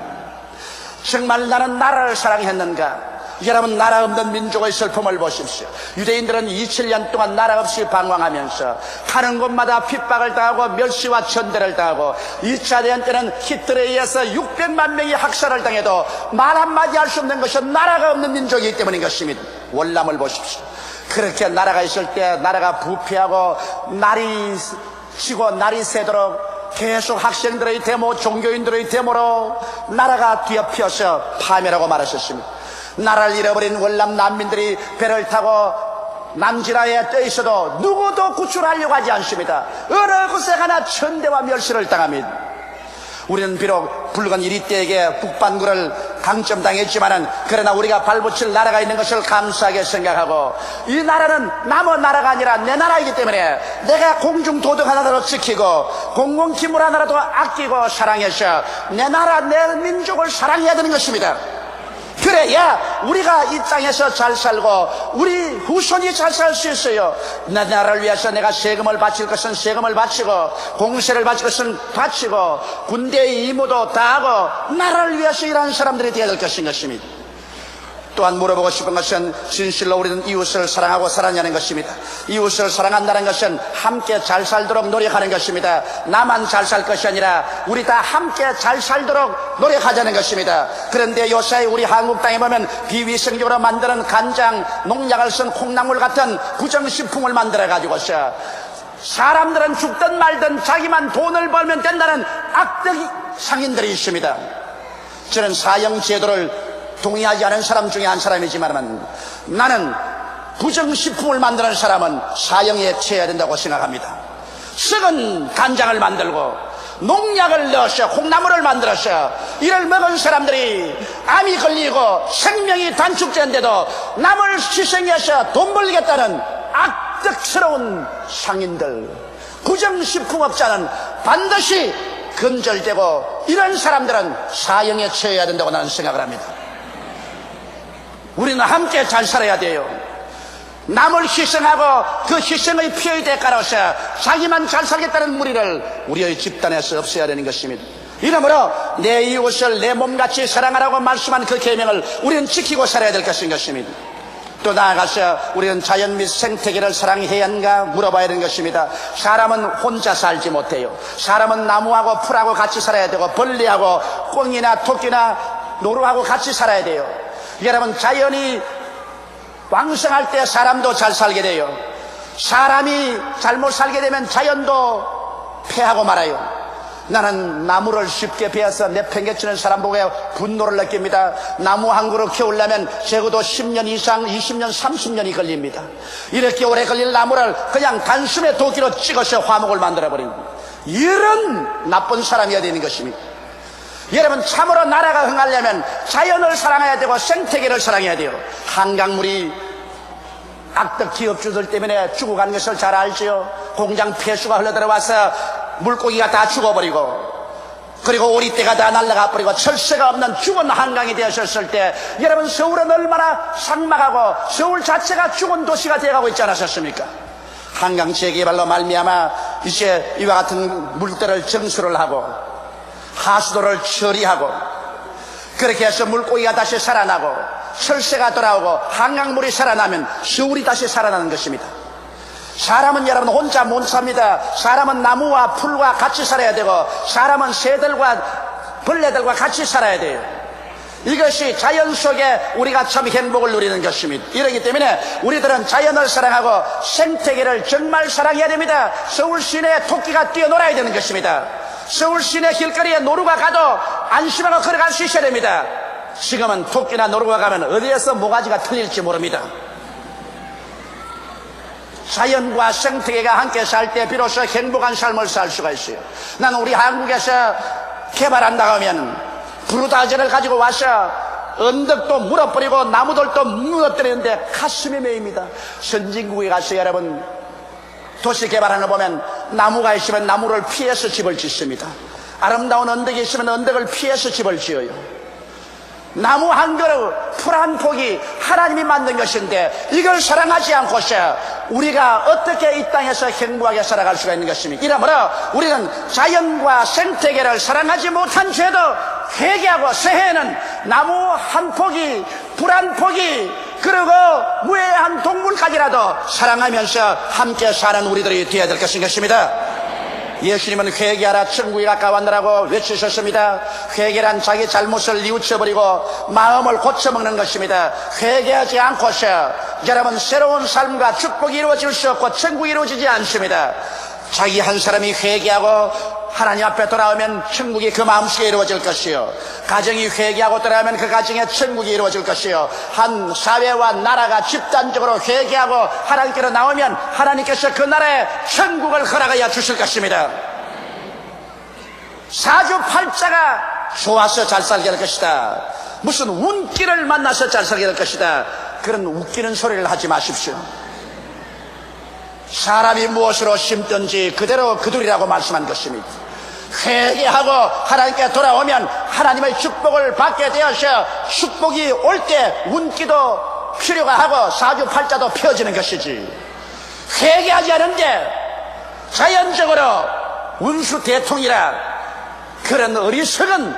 정말 나는 나라를 사랑했는가? 여러분, 나라 없는 민족의 슬픔을 보십시오. 유대인들은 2000년 동안 나라 없이 방황하면서 가는 곳마다 핍박을 당하고 멸시와 천대를 당하고 2차 대전 때는 히틀러에 의해서 600만 명이 학살을 당해도 말 한마디 할 수 없는 것은 나라가 없는 민족이기 때문인 것입니다. 월남을 보십시오. 그렇게 나라가 있을 때 나라가 부패하고 날이 지고 날이 새도록 계속 학생들의 데모, 종교인들의 데모로 나라가 뒤엎여서 파멸하고 말하셨습니다. 나라를 잃어버린 월남 난민들이 배를 타고 남지라에 떠 있어도 누구도 구출하려고 하지 않습니다. 어느 곳에 가나 천대와 멸시를 당합니다. 우리는 비록 붉은 이리떼에게 북반구를 강점당했지만은 그러나 우리가 발붙일 나라가 있는 것을 감사하게 생각하고 이 나라는 남의 나라가 아니라 내 나라이기 때문에 내가 공중도덕 하나라도 지키고 공공기물 하나라도 아끼고 사랑해서 내 나라 내 민족을 사랑해야 되는 것입니다. 그래야 우리가 이 땅에서 잘 살고 우리 후손이 잘 살 수 있어요. 내 나라를 위해서 내가 세금을 바칠 것은 세금을 바치고 공세를 바칠 것은 바치고 군대의 임무도 다하고 나라를 위해서 일하는 사람들이 되어야 될 것인 것입니다. 또한 물어보고 싶은 것은 진실로 우리는 이웃을 사랑하고 살았냐는 것입니다. 이웃을 사랑한다는 것은 함께 잘 살도록 노력하는 것입니다. 나만 잘 살 것이 아니라 우리 다 함께 잘 살도록 노력하자는 것입니다. 그런데 요새 우리 한국 땅에 보면 비위생적으로 만드는 간장, 농약을 쓴 콩나물 같은 부정식품을 만들어 가지고서 사람들은 죽든 말든 자기만 돈을 벌면 된다는 악덕 상인들이 있습니다. 저는 사형제도를 동의하지 않은 사람 중에 한 사람이지만 나는 부정식품을 만드는 사람은 사형에 처해야 된다고 생각합니다. 썩은 간장을 만들고 농약을 넣어서 콩나물을 만들어서 이를 먹은 사람들이 암이 걸리고 생명이 단축되는데도 남을 희생해서 돈 벌겠다는 악덕스러운 상인들, 부정식품업자는 반드시 근절되고 이런 사람들은 사형에 처해야 된다고 나는 생각을 합니다. 우리는 함께 잘 살아야 돼요. 남을 희생하고 그 희생의 피해의 대가로서 자기만 잘 살겠다는 무리를 우리의 집단에서 없애야 되는 것입니다. 이러므로 내 이웃을 내 몸같이 사랑하라고 말씀한 그 계명을 우리는 지키고 살아야 될 것인 것입니다. 또 나아가서 우리는 자연 및 생태계를 사랑해야 하는가 물어봐야 되는 것입니다. 사람은 혼자 살지 못해요. 사람은 나무하고 풀하고 같이 살아야 되고 벌레하고 꿩이나 토끼나 노루하고 같이 살아야 돼요. 여러분, 자연이 왕성할 때 사람도 잘 살게 돼요. 사람이 잘못 살게 되면 자연도 패하고 말아요. 나는 나무를 쉽게 베어서 내팽개치는 사람 보고 분노를 느낍니다. 나무 한 그루 키우려면 적어도 10년 이상, 20년, 30년이 걸립니다. 이렇게 오래 걸릴 나무를 그냥 단숨에 도끼로 찍어서 화목을 만들어버리고, 이런 나쁜 사람이 어디 있는 것입니까? 여러분, 참으로 나라가 흥하려면 자연을 사랑해야 되고 생태계를 사랑해야 돼요. 한강물이 악덕 기업주들 때문에 죽어가는 것을 잘 알지요. 공장 폐수가 흘러들어와서 물고기가 다 죽어버리고, 그리고 오리떼가 다 날아가 버리고 철새가 없는 죽은 한강이 되었을 때, 여러분, 서울은 얼마나 삭막하고 서울 자체가 죽은 도시가 되어가고 있지 않았습니까? 한강 재개발로 말미암아 이제 이와 같은 물들을 정수를 하고 하수도를 처리하고, 그렇게 해서 물고기가 다시 살아나고 철새가 돌아오고 한강물이 살아나면 서울이 다시 살아나는 것입니다. 사람은 여러분 혼자 못 삽니다. 사람은 나무와 풀과 같이 살아야 되고, 사람은 새들과 벌레들과 같이 살아야 돼요. 이것이 자연 속에 우리가 참 행복을 누리는 것입니다. 이러기 때문에 우리들은 자연을 사랑하고 생태계를 정말 사랑해야 됩니다. 서울 시내에 토끼가 뛰어놀아야 되는 것입니다. 서울 시내 길거리에 노루가 가도 안심하고 걸어갈 수 있어야 됩니다. 지금은 토끼나 노루가 가면 어디에서 모가지가 틀릴지 모릅니다. 자연과 생태계가 함께 살 때 비로소 행복한 삶을 살 수가 있어요. 나는 우리 한국에서 개발한다고 하면 브루다지를 가지고 와서 언덕도 물어버리고 나무들도 무너뜨리는데 가슴이 메입니다. 선진국에 가서 여러분 도시 개발하는 거 보면 나무가 있으면 나무를 피해서 집을 짓습니다. 아름다운 언덕이 있으면 언덕을 피해서 집을 지어요. 나무 한 그루, 풀 한 폭이 하나님이 만든 것인데 이걸 사랑하지 않고서 우리가 어떻게 이 땅에서 행복하게 살아갈 수가 있는 것입니까? 이러므로 우리는 자연과 생태계를 사랑하지 못한 죄도 회개하고 새해에는 나무 한 폭이, 풀 한 폭이, 그리고 무해한 동물까지라도 사랑하면서 함께 사는 우리들이 되어야 될 것입니다. 예수님은 회개하라 천국이 가까웠느라고 외치셨습니다. 회개란 자기 잘못을 뉘우쳐버리고 마음을 고쳐먹는 것입니다. 회개하지 않고서 여러분 새로운 삶과 축복이 이루어질 수 없고 천국이 이루어지지 않습니다. 자기 한 사람이 회개하고 하나님 앞에 돌아오면 천국이 그 마음속에 이루어질 것이요, 가정이 회개하고 돌아오면 그 가정에 천국이 이루어질 것이요, 한 사회와 나라가 집단적으로 회개하고 하나님께로 나오면 하나님께서 그 나라에 천국을 허락하여 주실 것입니다. 사주팔자가 좋아서 잘 살게 될 것이다, 무슨 운기를 만나서 잘 살게 될 것이다, 그런 웃기는 소리를 하지 마십시오. 사람이 무엇으로 심든지 그대로 그들이라고 말씀한 것입니다. 회개하고 하나님께 돌아오면 하나님의 축복을 받게 되어서 축복이 올 때 운기도 필요가 하고 사주팔자도 펴지는 것이지, 회개하지 않은데 자연적으로 운수 대통이라 그런 어리석은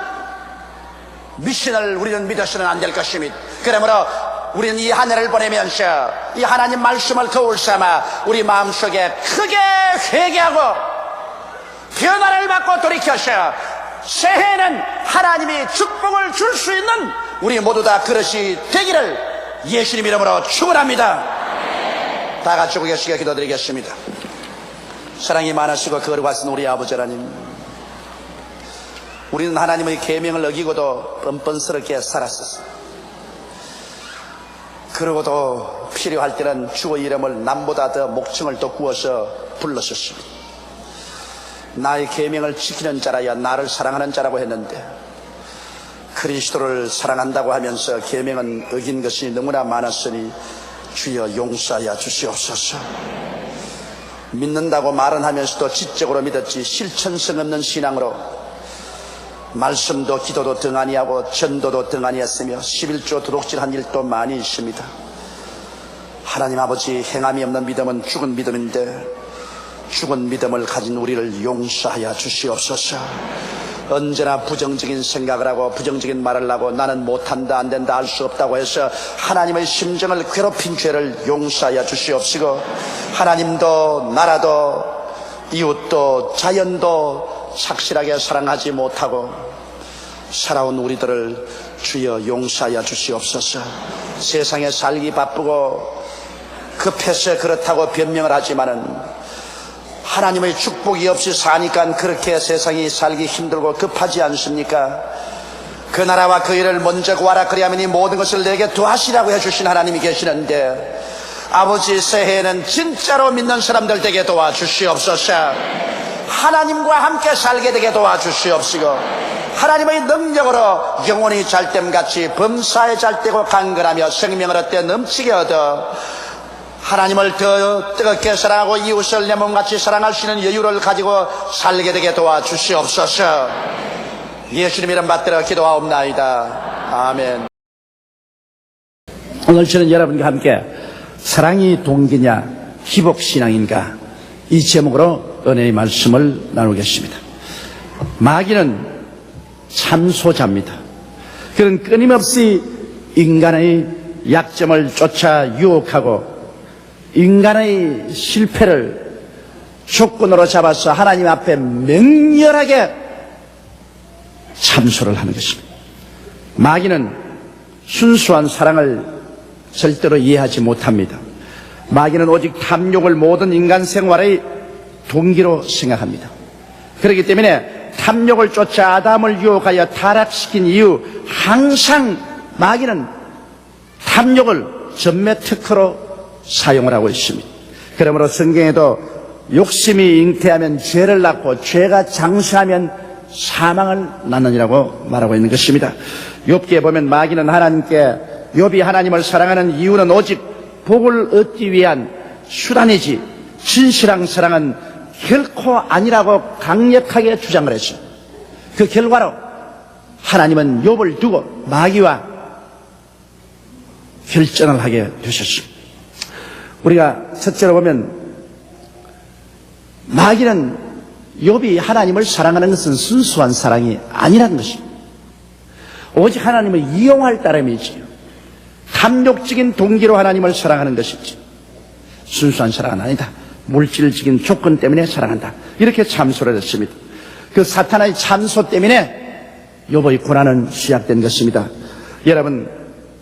미신을 우리는 믿어서는 안 될 것입니다. 그러므로 우리는 이 한 해를 보내면서 이 하나님 말씀을 거울 삼아 우리 마음속에 크게 회개하고 변화를 받고 돌이켜서 새해에는 하나님이 축복을 줄 수 있는 우리 모두 다 그릇이 되기를 예수님 이름으로 축원합니다. 다 같이 고개시게 기도드리겠습니다. 사랑이 많으시고 거룩하신 우리 아버지 하나님, 우리는 하나님의 계명을 어기고도 뻔뻔스럽게 살았었습니다. 그러고도 필요할 때는 주의 이름을 남보다 더 목청을 또 구워서 불렀었습니다. 나의 계명을 지키는 자라야 나를 사랑하는 자라고 했는데, 그리스도를 사랑한다고 하면서 계명은 어긴 것이 너무나 많았으니 주여 용서하여 주시옵소서. 믿는다고 말은 하면서도 지적으로 믿었지 실천성 없는 신앙으로 말씀도 기도도 등한히 하고 전도도 등한히 했으며 11조 도둑질한 일도 많이 있습니다. 하나님 아버지, 행함이 없는 믿음은 죽은 믿음인데 죽은 믿음을 가진 우리를 용서하여 주시옵소서. 언제나 부정적인 생각을 하고 부정적인 말을 하고 나는 못한다 안 된다 할 수 없다고 해서 하나님의 심정을 괴롭힌 죄를 용서하여 주시옵시고, 하나님도 나라도 이웃도 자연도 착실하게 사랑하지 못하고 살아온 우리들을 주여 용서하여 주시옵소서. 세상에 살기 바쁘고 급해서 그렇다고 변명을 하지만은 하나님의 축복이 없이 사니까 그렇게 세상이 살기 힘들고 급하지 않습니까? 그 나라와 그 일을 먼저 구하라, 그리하면 이 모든 것을 내게 도하시라고 해주신 하나님이 계시는데, 아버지 새해에는 진짜로 믿는 사람들 되게 도와주시옵소서. 하나님과 함께 살게 되게 도와주시옵시고, 하나님의 능력으로 영혼이 잘됨같이 범사에 잘되고 강건하며 생명을 얻되 넘치게 얻어 하나님을 더 뜨겁게 사랑하고 이웃을 내 몸같이 사랑할 수 있는 여유를 가지고 살게 되게 도와주시옵소서. 예수님 이름 받들어 기도하옵나이다. 아멘. 오늘 저는 여러분과 함께 사랑이 동기냐 희복신앙인가, 이 제목으로 은혜의 말씀을 나누겠습니다. 마귀는 참소자입니다. 그는 끊임없이 인간의 약점을 쫓아 유혹하고 인간의 실패를 조건으로 잡아서 하나님 앞에 맹렬하게 참소를 하는 것입니다. 마귀는 순수한 사랑을 절대로 이해하지 못합니다. 마귀는 오직 탐욕을 모든 인간 생활의 동기로 생각합니다. 그렇기 때문에 탐욕을 쫓아 아담을 유혹하여 타락시킨 이후 항상 마귀는 탐욕을 전매 특허로 사용을 하고 있습니다. 그러므로 성경에도 욕심이 잉태하면 죄를 낳고 죄가 장수하면 사망을 낳느니라고 말하고 있는 것입니다. 욥기에 보면 마귀는 하나님께, 욥이 하나님을 사랑하는 이유는 오직 복을 얻기 위한 수단이지 진실한 사랑은 결코 아니라고 강력하게 주장을 했습니다. 그 결과로 하나님은 욥을 두고 마귀와 결전을 하게 되셨습니다. 우리가 첫째로 보면 마귀는 욥이 하나님을 사랑하는 것은 순수한 사랑이 아니라는 것입니다. 오직 하나님을 이용할 따름이지요. 탐욕적인 동기로 하나님을 사랑하는 것이지 순수한 사랑은 아니다. 물질적인 조건 때문에 사랑한다. 이렇게 참소를 했습니다. 그 사탄의 참소 때문에 욥의 고난은 시작된 것입니다. 여러분,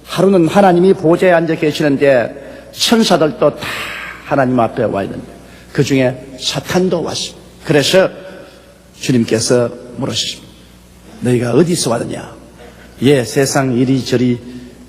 하루는 하나님이 보좌에 앉아 계시는데 천사들도 다 하나님 앞에 와 있는데 그 중에 사탄도 왔습니다. 그래서 주님께서 물으셨습니다. 너희가 어디서 왔느냐? 예, 세상 이리저리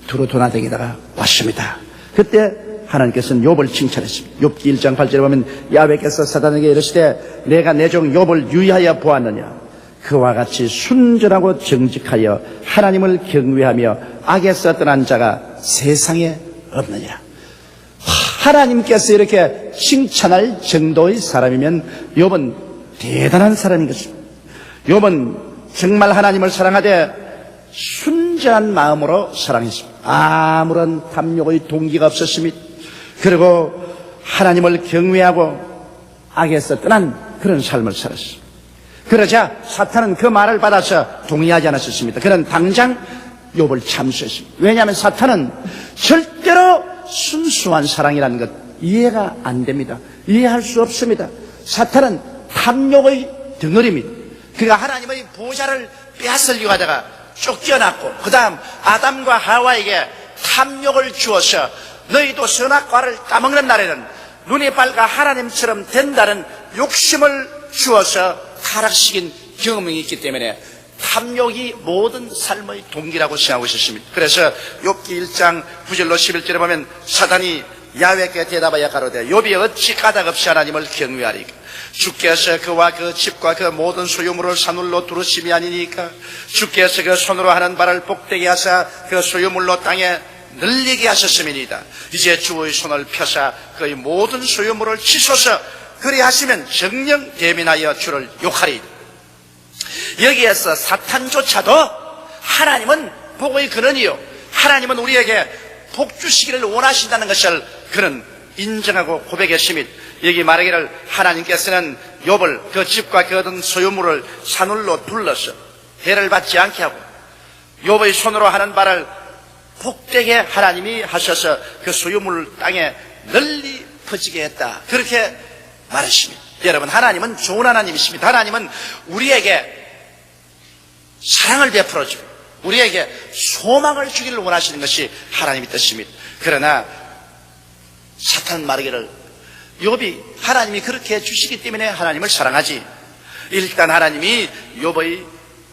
두루 도나다니다가 왔습니다. 그때 하나님께서는 욥을 칭찬했습니다. 욥기 1장 8절에 보면 야훼께서 사탄에게 이르시되 내가 내 종 욥을 유의하여 보았느냐? 그와 같이 순전하고 정직하여 하나님을 경외하며 악에서 떠난 자가 세상에 없느니라. 하나님께서 이렇게 칭찬할 정도의 사람이면 욥은 대단한 사람인 것입니다. 욥은 정말 하나님을 사랑하되 순전한 마음으로 사랑했습니다. 아무런 탐욕의 동기가 없었습니다. 그리고 하나님을 경외하고 악에서 떠난 그런 삶을 살았습니다. 그러자 사탄은 그 말을 받아서 동의하지 않았습니다. 그는 당장 욥을 참수했습니다. 왜냐하면 사탄은 절대로 순수한 사랑이라는 것 이해가 안 됩니다. 이해할 수 없습니다. 사탄은 탐욕의 덩어리입니다. 그가 하나님의 보좌를 빼앗으려고 하다가 쫓겨났고 그 다음 아담과 하와에게 탐욕을 주어서 너희도 선악과를 따먹는 날에는 눈이 밝아 하나님처럼 된다는 욕심을 주어서 타락시킨 경험이 있기 때문에 탐욕이 모든 삶의 동기라고 생각하고 있었습니다. 그래서 욥기 1장 9절로 11절에 보면 사단이 야훼께 대답하여 가로되 욥이 어찌 까닭없이 하나님을 경외하리까? 주께서 그와 그 집과 그 모든 소유물을 사늘로 두르심이 아니니까? 주께서 그 손으로 하는 바를 복되게 하사 그 소유물로 땅에 늘리게 하셨음이니이다. 이제 주의 손을 펴사 그의 모든 소유물을 치소서. 그리하시면 정령 대민하여 주를 욕하리이다. 여기에서 사탄조차도 하나님은 복의 근원이요, 하나님은 우리에게 복 주시기를 원하신다는 것을 그는 인정하고 고백했습니다. 여기 말하기를 하나님께서는 욥을 그 집과 그 얻은 소유물을 사늘로 둘러서 해를 받지 않게 하고 욥의 손으로 하는 바를 복되게 하나님이 하셔서 그 소유물을 땅에 널리 퍼지게 했다. 그렇게 말하십니다. 여러분, 하나님은 좋은 하나님이십니다. 하나님은 우리에게 사랑을 베풀어주고 우리에게 소망을 주기를 원하시는 것이 하나님의 뜻입니다. 그러나 사탄은 말하기를 욥이 하나님이 그렇게 해주시기 때문에 하나님을 사랑하지, 일단 하나님이 욥의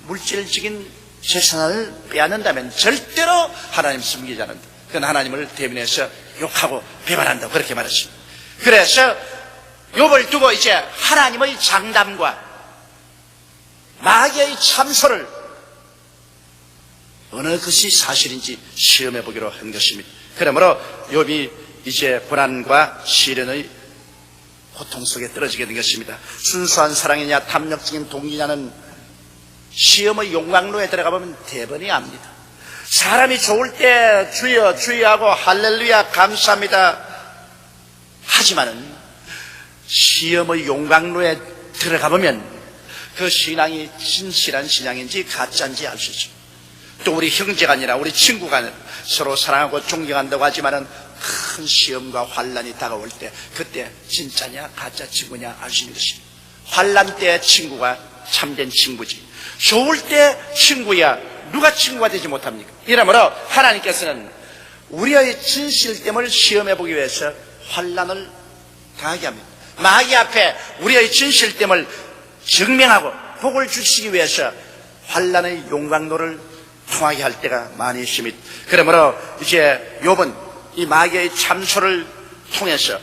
물질적인 재산을 빼앗는다면 절대로 하나님 숨기지 않는다. 그건 하나님을 대면해서 욕하고 배반한다. 그렇게 말했습니다. 그래서 욥을 두고 이제 하나님의 장담과 마귀의 참소를 어느 것이 사실인지 시험해 보기로 한 것입니다. 그러므로 욥이 이제 불안과 시련의 고통 속에 떨어지게 된 것입니다. 순수한 사랑이냐 탐욕적인 동기냐는 시험의 용광로에 들어가 보면 대번이 압니다. 사람이 좋을 때 주여 주여하고 할렐루야 감사합니다 하지만은 시험의 용광로에 들어가 보면 그 신앙이 진실한 신앙인지 가짜인지 알 수 있죠. 또 우리 형제가 아니라 우리 친구가 아니라 서로 사랑하고 존경한다고 하지만은 큰 시험과 환란이 다가올 때 그때 진짜냐 가짜 친구냐 알 수 있는 것입니다. 환란 때 친구가 참된 친구지, 좋을 때 친구야 누가 친구가 되지 못합니까? 이러므로 하나님께서는 우리의 진실됨을 시험해 보기 위해서 환란을 당하게 합니다. 마귀 앞에 우리의 진실됨을 증명하고 복을 주시기 위해서 환란의 용광로를 통하게 할 때가 많이 있습니다. 그러므로 이제 욥은 이 마귀의 참소를 통해서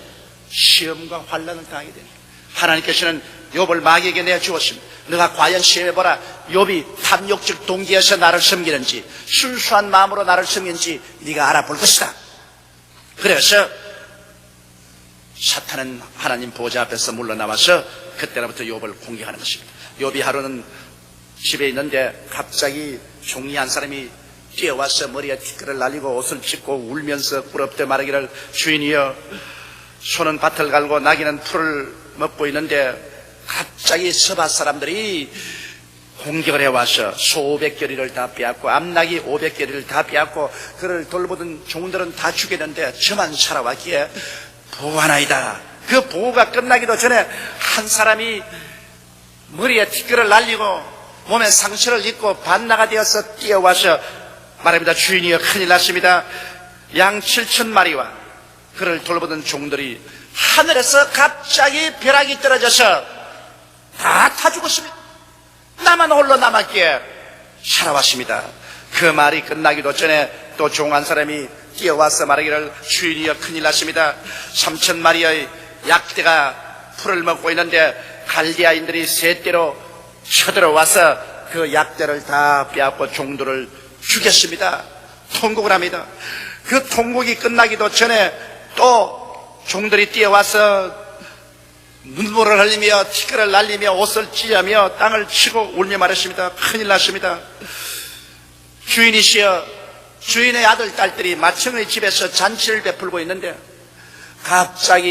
시험과 환란을 당하게 됩니다. 하나님께서는 욥을 마귀에게 내주었습니다. 너가 과연 시험해보라. 욥이 탐욕적 동기에서 나를 섬기는지 순수한 마음으로 나를 섬기는지 네가 알아볼 것이다. 그래서 사탄은 하나님 보좌 앞에서 물러나와서 그때로부터 욥을 공격하는 것입니다. 욥이 하루는 집에 있는데 갑자기 종이 한 사람이 뛰어와서 머리에 티끌을 날리고 옷을 찢고 울면서 꿇었대 말하기를 주인이여 소는 밭을 갈고 나귀는 풀을 먹고 있는데 갑자기 서밭 사람들이 공격을 해와서 소 500겨리를 다 빼앗고 암나귀 500겨리를 다 빼앗고 그를 돌보던 종들은 다 죽였는데 저만 살아왔기에 보호하나이다. 그 보호가 끝나기도 전에 한 사람이 머리에 티끌을 날리고 몸에 상처를 입고 반나가 되어서 뛰어와서 말합니다. 주인이여 큰일 났습니다. 양 7,000마리와 그를 돌보던 종들이 하늘에서 갑자기 벼락이 떨어져서 다 타 죽었습니다. 나만 홀로 남았기에 살아왔습니다. 그 말이 끝나기도 전에 또 종 한 사람이 뛰어와서 말하기를 주인이여 큰일 났습니다. 3,000마리의 약대가 풀을 먹고 있는데 갈디아인들이 셋대로 쳐들어와서 그 약대를 다 빼앗고 종들을 죽였습니다. 통곡을 합니다. 그 통곡이 끝나기도 전에 또 종들이 뛰어와서 눈물을 흘리며 티끌을 날리며 옷을 찢으며 땅을 치고 울며 말했습니다. 큰일 났습니다. 주인이시여, 주인의 아들 딸들이 마청의 집에서 잔치를 베풀고 있는데 갑자기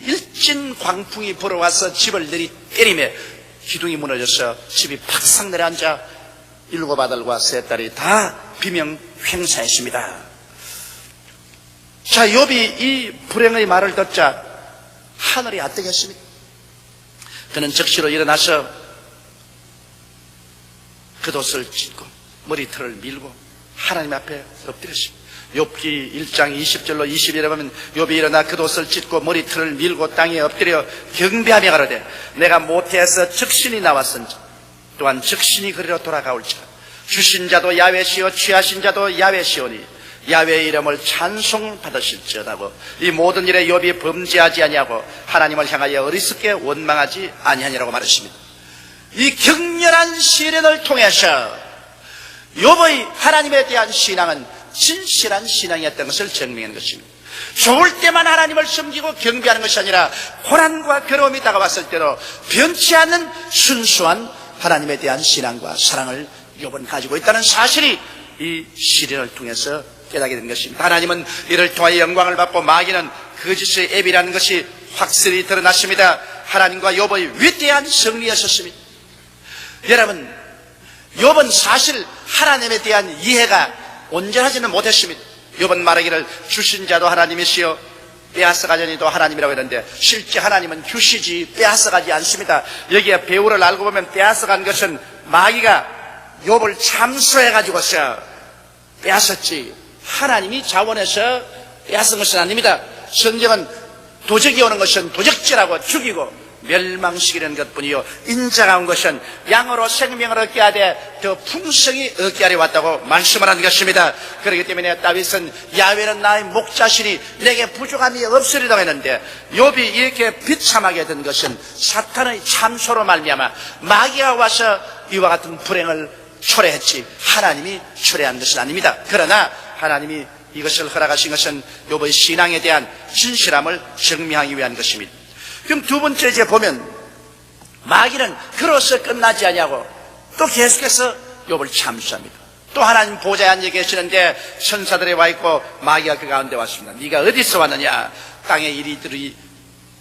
일진 광풍이 불어와서 집을 내리때리며 기둥이 무너져서 집이 팍싹 내려앉아 7 아들과 3 딸이 다 비명횡사했습니다. 자, 욥이 이 불행의 말을 듣자 하늘이 아뜨겠습니다. 그는 즉시로 일어나서 겉옷을 찢고 머리털을 밀고 하나님 앞에 엎드렸습니다. 욥기 1장 20절로 20절에 보면 욥이 일어나 겉옷을 찢고 머리털을 밀고 땅에 엎드려 경배하며 가로되 내가 모태에서 적신이 나왔은지 또한 적신이 그리로 돌아가올지라. 주신 자도 야훼시요 취하신 자도 야훼시오니 야훼의 이름을 찬송받으실지어다고 이 모든 일에 욥이 범죄하지 아니하고 하나님을 향하여 어리석게 원망하지 아니하니라고 말했습니다. 이 격렬한 시련을 통해서 욥의 하나님에 대한 신앙은 진실한 신앙이었던 것을 증명하는 것입니다. 좋을 때만 하나님을 섬기고 경배하는 것이 아니라 고난과 괴로움이 다가왔을 때도 변치 않는 순수한 하나님에 대한 신앙과 사랑을 욥은 가지고 있다는 사실이 이 시련을 통해서 깨닫게 된 것입니다. 하나님은 이를 통하여 영광을 받고 마귀는 거짓의 앱이라는 것이 확실히 드러났습니다. 하나님과 욥의 위대한 승리였었습니다. 여러분, 욥은 사실 하나님에 대한 이해가 온전하지는 못했습니다. 욥은 말하기를 주신 자도 하나님이시여 빼앗아가려니도 하나님이라고 했는데 실제 하나님은 주시지 빼앗아가지 않습니다. 여기에 배우를 알고 보면 빼앗아간 것은 마귀가 욥을 참수해가지고서 빼앗았지 하나님이 자원해서 빼앗은 것은 아닙니다. 성경은 도적이 오는 것은 도적질하고 죽이고 멸망시키는 것뿐이요 인자가 온 것은 양으로 생명을 얻게 하되 더 풍성히 얻게 하려 왔다고 말씀을 한 것입니다. 그렇기 때문에 다윗은 야훼는 나의 목자시니 내게 부족함이 없으리라고 했는데 욥이 이렇게 비참하게 된 것은 사탄의 참소로 말미암아 마귀가 와서 이와 같은 불행을 초래했지 하나님이 초래한 것은 아닙니다. 그러나 하나님이 이것을 허락하신 것은 욥의 신앙에 대한 진실함을 증명하기 위한 것입니다. 그럼 두 번째 이제 보면 마귀는 그로서 끝나지 아니하고 또 계속해서 욥을 참수합니다. 또 하나님 보좌에 앉아 계시는데 천사들이 와 있고 마귀가 그 가운데 왔습니다. 네가 어디서 왔느냐? 땅에 이리저리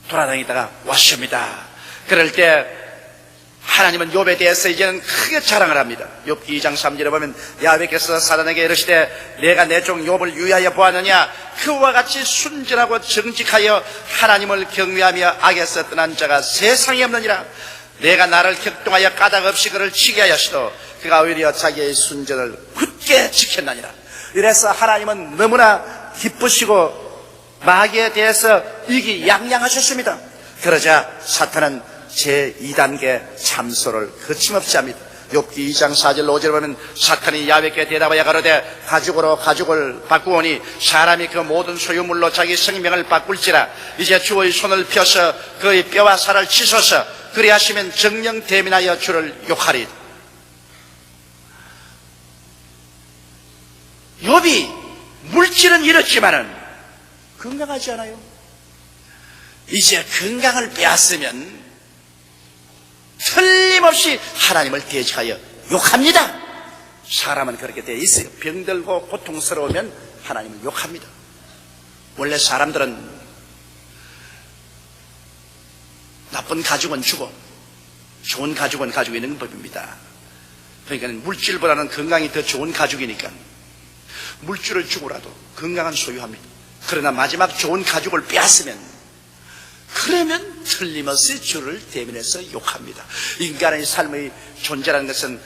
돌아다니다가 왔습니다. 그럴 때 하나님은 욥에 대해서 이제는 크게 자랑을 합니다. 욥기 2장 3절에 보면 야훼께서 사단에게 이르시되 내가 내 종 욥을 유의하여 보았느냐 그와 같이 순전하고 정직하여 하나님을 경외하며 악에서 떠난 자가 세상에 없느니라. 내가 나를 격동하여 까닭 없이 그를 치게 하였어도 그가 오히려 자기의 순전을 굳게 지켰느니라. 이래서 하나님은 너무나 기쁘시고 마귀에 대해서 이기양양하셨습니다. 그러자 사탄은 제2단계 참소를 거침없이 합니다. 욥기 2장 4절 5절에 보면 사탄이 야훼께 대답하여 가로되 가죽으로 가죽을 바꾸오니 사람이 그 모든 소유물로 자기 생명을 바꿀지라. 이제 주의 손을 펴서 그의 뼈와 살을 치소서. 그리하시면 정령 대민하여 주를 욕하리. 욥이 물질은 잃었지만은 건강하지 않아요. 이제 건강을 빼앗으면 틀림없이 하나님을 대적하여 욕합니다. 사람은 그렇게 되어 있어요. 병들고 고통스러우면 하나님을 욕합니다. 원래 사람들은 나쁜 가죽은 주고 좋은 가죽은 가지고 있는 법입니다. 그러니까 물질보다는 건강이 더 좋은 가죽이니까 물질을 주고라도 건강은 소유합니다. 그러나 마지막 좋은 가죽을 빼앗으면 그러면 틀림없이 주를 대면해서 욕합니다. 인간의 삶의 존재라는 것은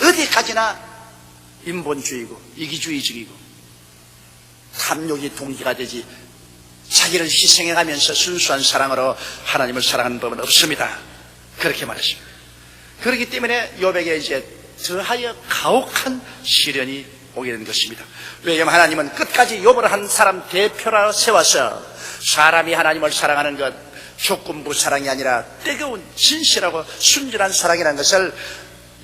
어디까지나 인본주의고 이기주의적이고 탐욕이 동기가 되지 자기를 희생해가면서 순수한 사랑으로 하나님을 사랑하는 법은 없습니다. 그렇게 말했습니다. 그렇기 때문에 욥에게 이제 더하여 가혹한 시련이 오게 된 것입니다. 왜냐하면 하나님은 끝까지 욥을 한 사람 대표로 세워서 사람이 하나님을 사랑하는 것 조건부 사랑이 아니라 뜨거운 진실하고 순전한 사랑이라는 것을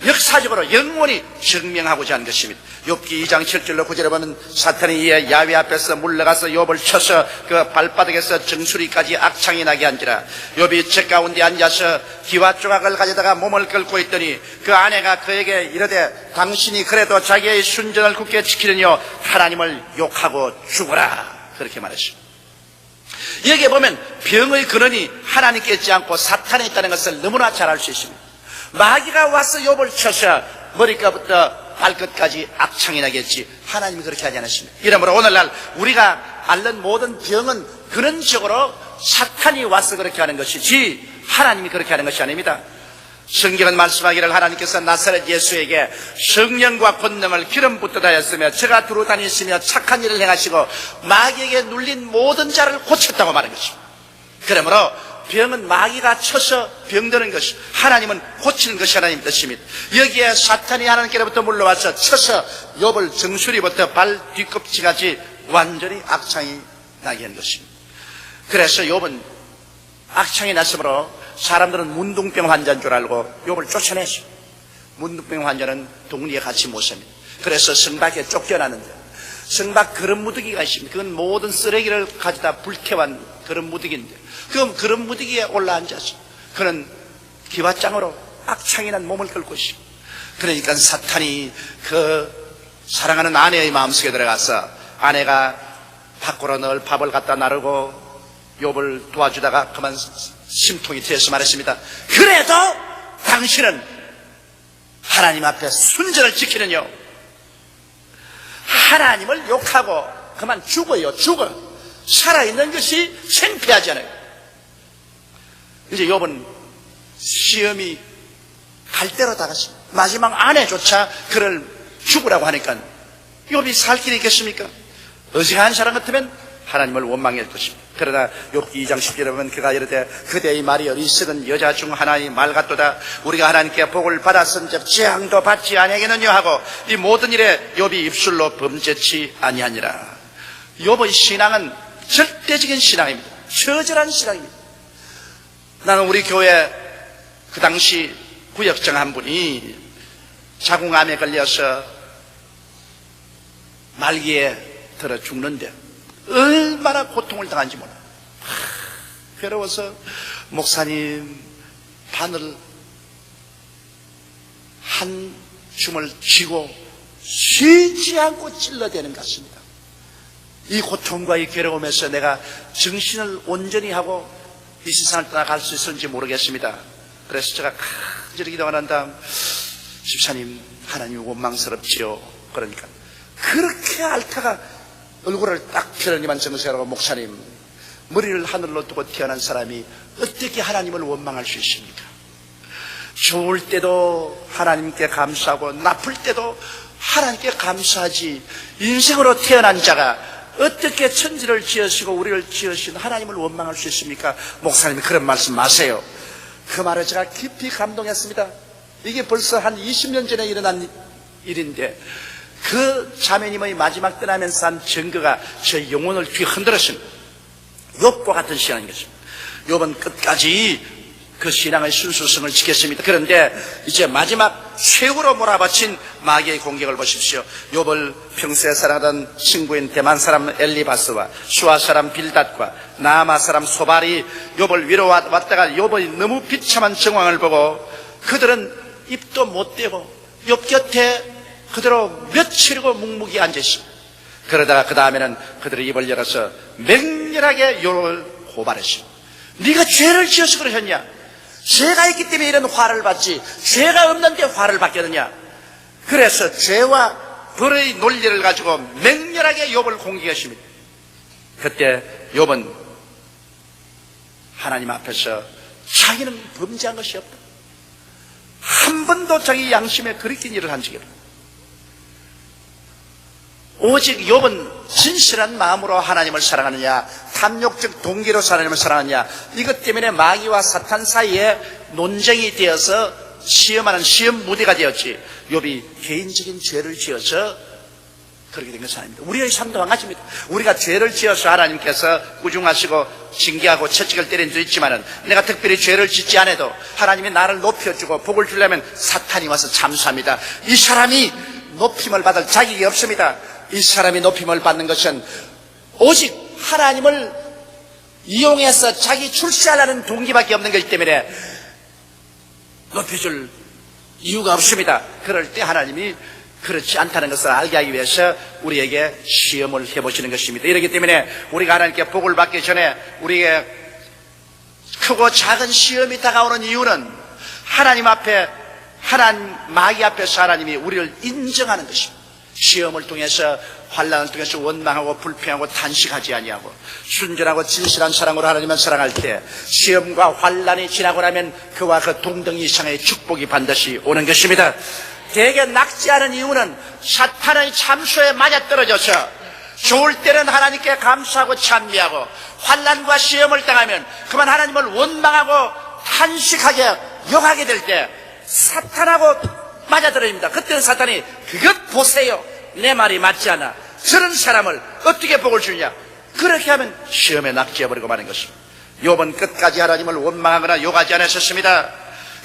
역사적으로 영원히 증명하고자 한 것입니다. 욥기 2장 7절로 9절에 보면 사탄이 이에 야훼 앞에서 물러가서 욥을 쳐서 그 발바닥에서 정수리까지 악창이 나게 한지라. 욥이 책 가운데 앉아서 기와 조각을 가져다가 몸을 긁고 있더니 그 아내가 그에게 이르되 당신이 그래도 자기의 순전을 굳게 지키려니요 하나님을 욕하고 죽어라. 그렇게 말했습니다. 여기에 보면 병의 근원이 하나님께 있지 않고 사탄에 있다는 것을 너무나 잘 알 수 있습니다. 마귀가 와서 욥을 쳐서 머리까부터 발끝까지 악창이 나겠지 하나님이 그렇게 하지 않았습니다. 이러므로 오늘날 우리가 앓는 모든 병은 근원적으로 사탄이 와서 그렇게 하는 것이지 하나님이 그렇게 하는 것이 아닙니다. 성경은 말씀하기를 하나님께서 나사렛 예수에게 성령과 권능을 기름 붓듯 하였으며 저가 두루 다니시며 착한 일을 행하시고 마귀에게 눌린 모든 자를 고쳤다고 말한 것입니다. 그러므로 병은 마귀가 쳐서 병드는 것이 하나님은 고치는 것이 하나님 뜻입니다. 여기에 사탄이 하나님께로부터 물러와서 쳐서 욥을 정수리부터 발 뒤꿈치까지 완전히 악창이 나게 한 것입니다. 그래서 욥은 악창이 났으므로 사람들은 문둥병 환자인 줄 알고 욥을 쫓아냈어요. 문둥병 환자는 동리에 같이 못 삽니다. 그래서 성박에 쫓겨나는데 성박 그런 무더기가 있습니다. 그건 모든 쓰레기를 가져다 불쾌한 그런 무더기인데 그럼 그런 무더기에 올라앉아서 그는 기와장으로 악창이 난 몸을 긁고 있습니다. 그러니까 사탄이 그 사랑하는 아내의 마음속에 들어가서 아내가 밖으로 늘 밥을 갖다 나르고 욥을 도와주다가 그만 심통이 트여서 말했습니다. 그래도 당신은 하나님 앞에 순전을 지키는요, 하나님을 욕하고 그만 죽어요. 살아있는 것이 창피하잖아요. 이제 욥은 시험이 갈대로 다가습니다. 마지막 아내조차 그를 죽으라고 하니까 욥이 살 길이 있겠습니까? 어지간한 사람 같으면 하나님을 원망할 것입니다. 그러나 욥기 2장 10절에 보면 그가 이르되 그대의 말이 어리석은 여자 중 하나의 말 같도다. 우리가 하나님께 복을 받았은즉 재앙도 받지 아니하겠느냐 하고 이 모든 일에 욥이 입술로 범죄치 아니하니라. 욥의 신앙은 절대적인 신앙입니다. 처절한 신앙입니다. 나는 우리 교회 그 당시 구역장 한 분이 자궁암에 걸려서 말기에 들어 죽는데 얼마나 고통을 당한지 몰라. 괴로워서 목사님 바늘 한 줌을 쥐고 쉬지 않고 찔러대는 것 같습니다. 이 고통과 이 괴로움에서 내가 정신을 온전히 하고 이 세상을 떠나갈 수 있을지 모르겠습니다. 그래서 제가 간절히 기도가 난 다음, 집사님 하나님 원망스럽지요. 그러니까 그렇게 앓다가 얼굴을 딱 펴더니만 정세라고, 목사님 머리를 하늘로 두고 태어난 사람이 어떻게 하나님을 원망할 수 있습니까? 좋을 때도 하나님께 감사하고 나쁠 때도 하나님께 감사하지, 인생으로 태어난 자가 어떻게 천지를 지으시고 우리를 지으신 하나님을 원망할 수 있습니까? 목사님이 그런 말씀 마세요. 그 말을 제가 깊이 감동했습니다. 이게 벌써 한 20년 전에 일어난 일인데 그 자매님의 마지막 떠나면서 한 증거가 저 영혼을 뒤흔들었습니다. 욥과 같은 신앙인 것입니다. 욥은 끝까지 그 신앙의 순수성을 지켰습니다. 그런데 이제 마지막 최후로 몰아바친 마귀의 공격을 보십시오. 욥을 평소에 사랑하던 친구인 대만 사람 엘리바스와 수아 사람 빌닷과 나아마 사람 소발이 욥을 위로왔다가 욥의 너무 비참한 정황을 보고 그들은 입도 못 대고 욥 곁에 그대로 며칠이고 묵묵히 앉으시고, 그러다가 그 다음에는 그들의 입을 열어서 맹렬하게 욥을 고발했습니다. 네가 죄를 지어서 그러셨냐? 죄가 있기 때문에 이런 화를 받지 죄가 없는데 화를 받겠느냐? 그래서 죄와 벌의 논리를 가지고 맹렬하게 욥을 공격했습니다. 그때 욥은 하나님 앞에서 자기는 범죄한 것이 없다, 한 번도 자기 양심에 거리낀 일을 한 적이 없다. 오직 욥은 진실한 마음으로 하나님을 사랑하느냐, 탐욕적 동기로 하나님을 사랑하느냐, 이것 때문에 마귀와 사탄 사이에 논쟁이 되어서 시험하는 시험 무대가 되었지, 욥이 개인적인 죄를 지어서 그렇게 된 것은 아닙니다. 우리의 삶도 마찬가지입니다. 우리가 죄를 지어서 하나님께서 꾸중하시고 징계하고 채찍을 때린 수 있지만은 내가 특별히 죄를 짓지 않아도 하나님이 나를 높여주고 복을 주려면 사탄이 와서 참수합니다. 이 사람이 높임을 받을 자격이 없습니다. 이 사람이 높임을 받는 것은 오직 하나님을 이용해서 자기 출세하려는 동기밖에 없는 것이기 때문에 높여줄 이유가 없습니다. 그럴 때 하나님이 그렇지 않다는 것을 알게 하기 위해서 우리에게 시험을 해보시는 것입니다. 이렇기 때문에 우리가 하나님께 복을 받기 전에 우리에게 크고 작은 시험이 다가오는 이유는 하나님 앞에, 마귀 앞에서 하나님이 우리를 인정하는 것입니다. 시험을 통해서, 환난을 통해서 원망하고 불평하고 탄식하지 아니하고 순전하고 진실한 사랑으로 하나님을 사랑할 때 시험과 환난이 지나고 나면 그와 그 동등 이상의 축복이 반드시 오는 것입니다. 대개 낙지하는 이유는 사탄의 참소에 맞아떨어져서 좋을 때는 하나님께 감사하고 찬미하고 환난과 시험을 당하면 그만 하나님을 원망하고 탄식하게 욕하게 될 때 사탄하고 맞아떨어집니다. 그때는 사탄이 그것 보세요, 내 말이 맞지 않아, 저런 사람을 어떻게 복을 주냐, 그렇게 하면 시험에 낙지해버리고 마는 것입니다. 욥은 끝까지 하나님을 원망하거나 욕하지 않으셨습니다.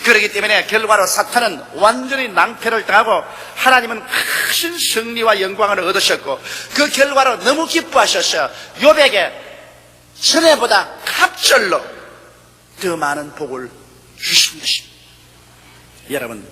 그렇기 때문에 결과로 사탄은 완전히 낭패를 당하고 하나님은 큰 승리와 영광을 얻으셨고 그 결과로 너무 기뻐하셔서 욥에게 전에보다 갑절로 더 많은 복을 주신 것입니다. 여러분,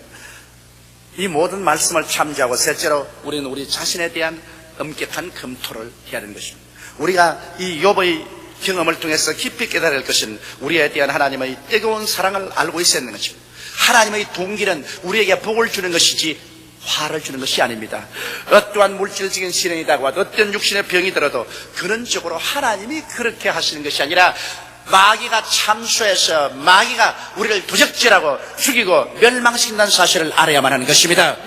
이 모든 말씀을 참조하고 셋째로 우리는 우리 자신에 대한 엄격한 검토를 해야 하는 것입니다. 우리가 이 욥의 경험을 통해서 깊이 깨달을 것은 우리에 대한 하나님의 뜨거운 사랑을 알고 있어야 하는 것입니다. 하나님의 동기는 우리에게 복을 주는 것이지 화를 주는 것이 아닙니다. 어떠한 물질적인 실현이라고 하도 어떤 육신의 병이 들어도 근원적으로 하나님이 그렇게 하시는 것이 아니라 마귀가 참소해서 마귀가 우리를 도적질하고 죽이고 멸망시킨다는 사실을 알아야만 하는 것입니다.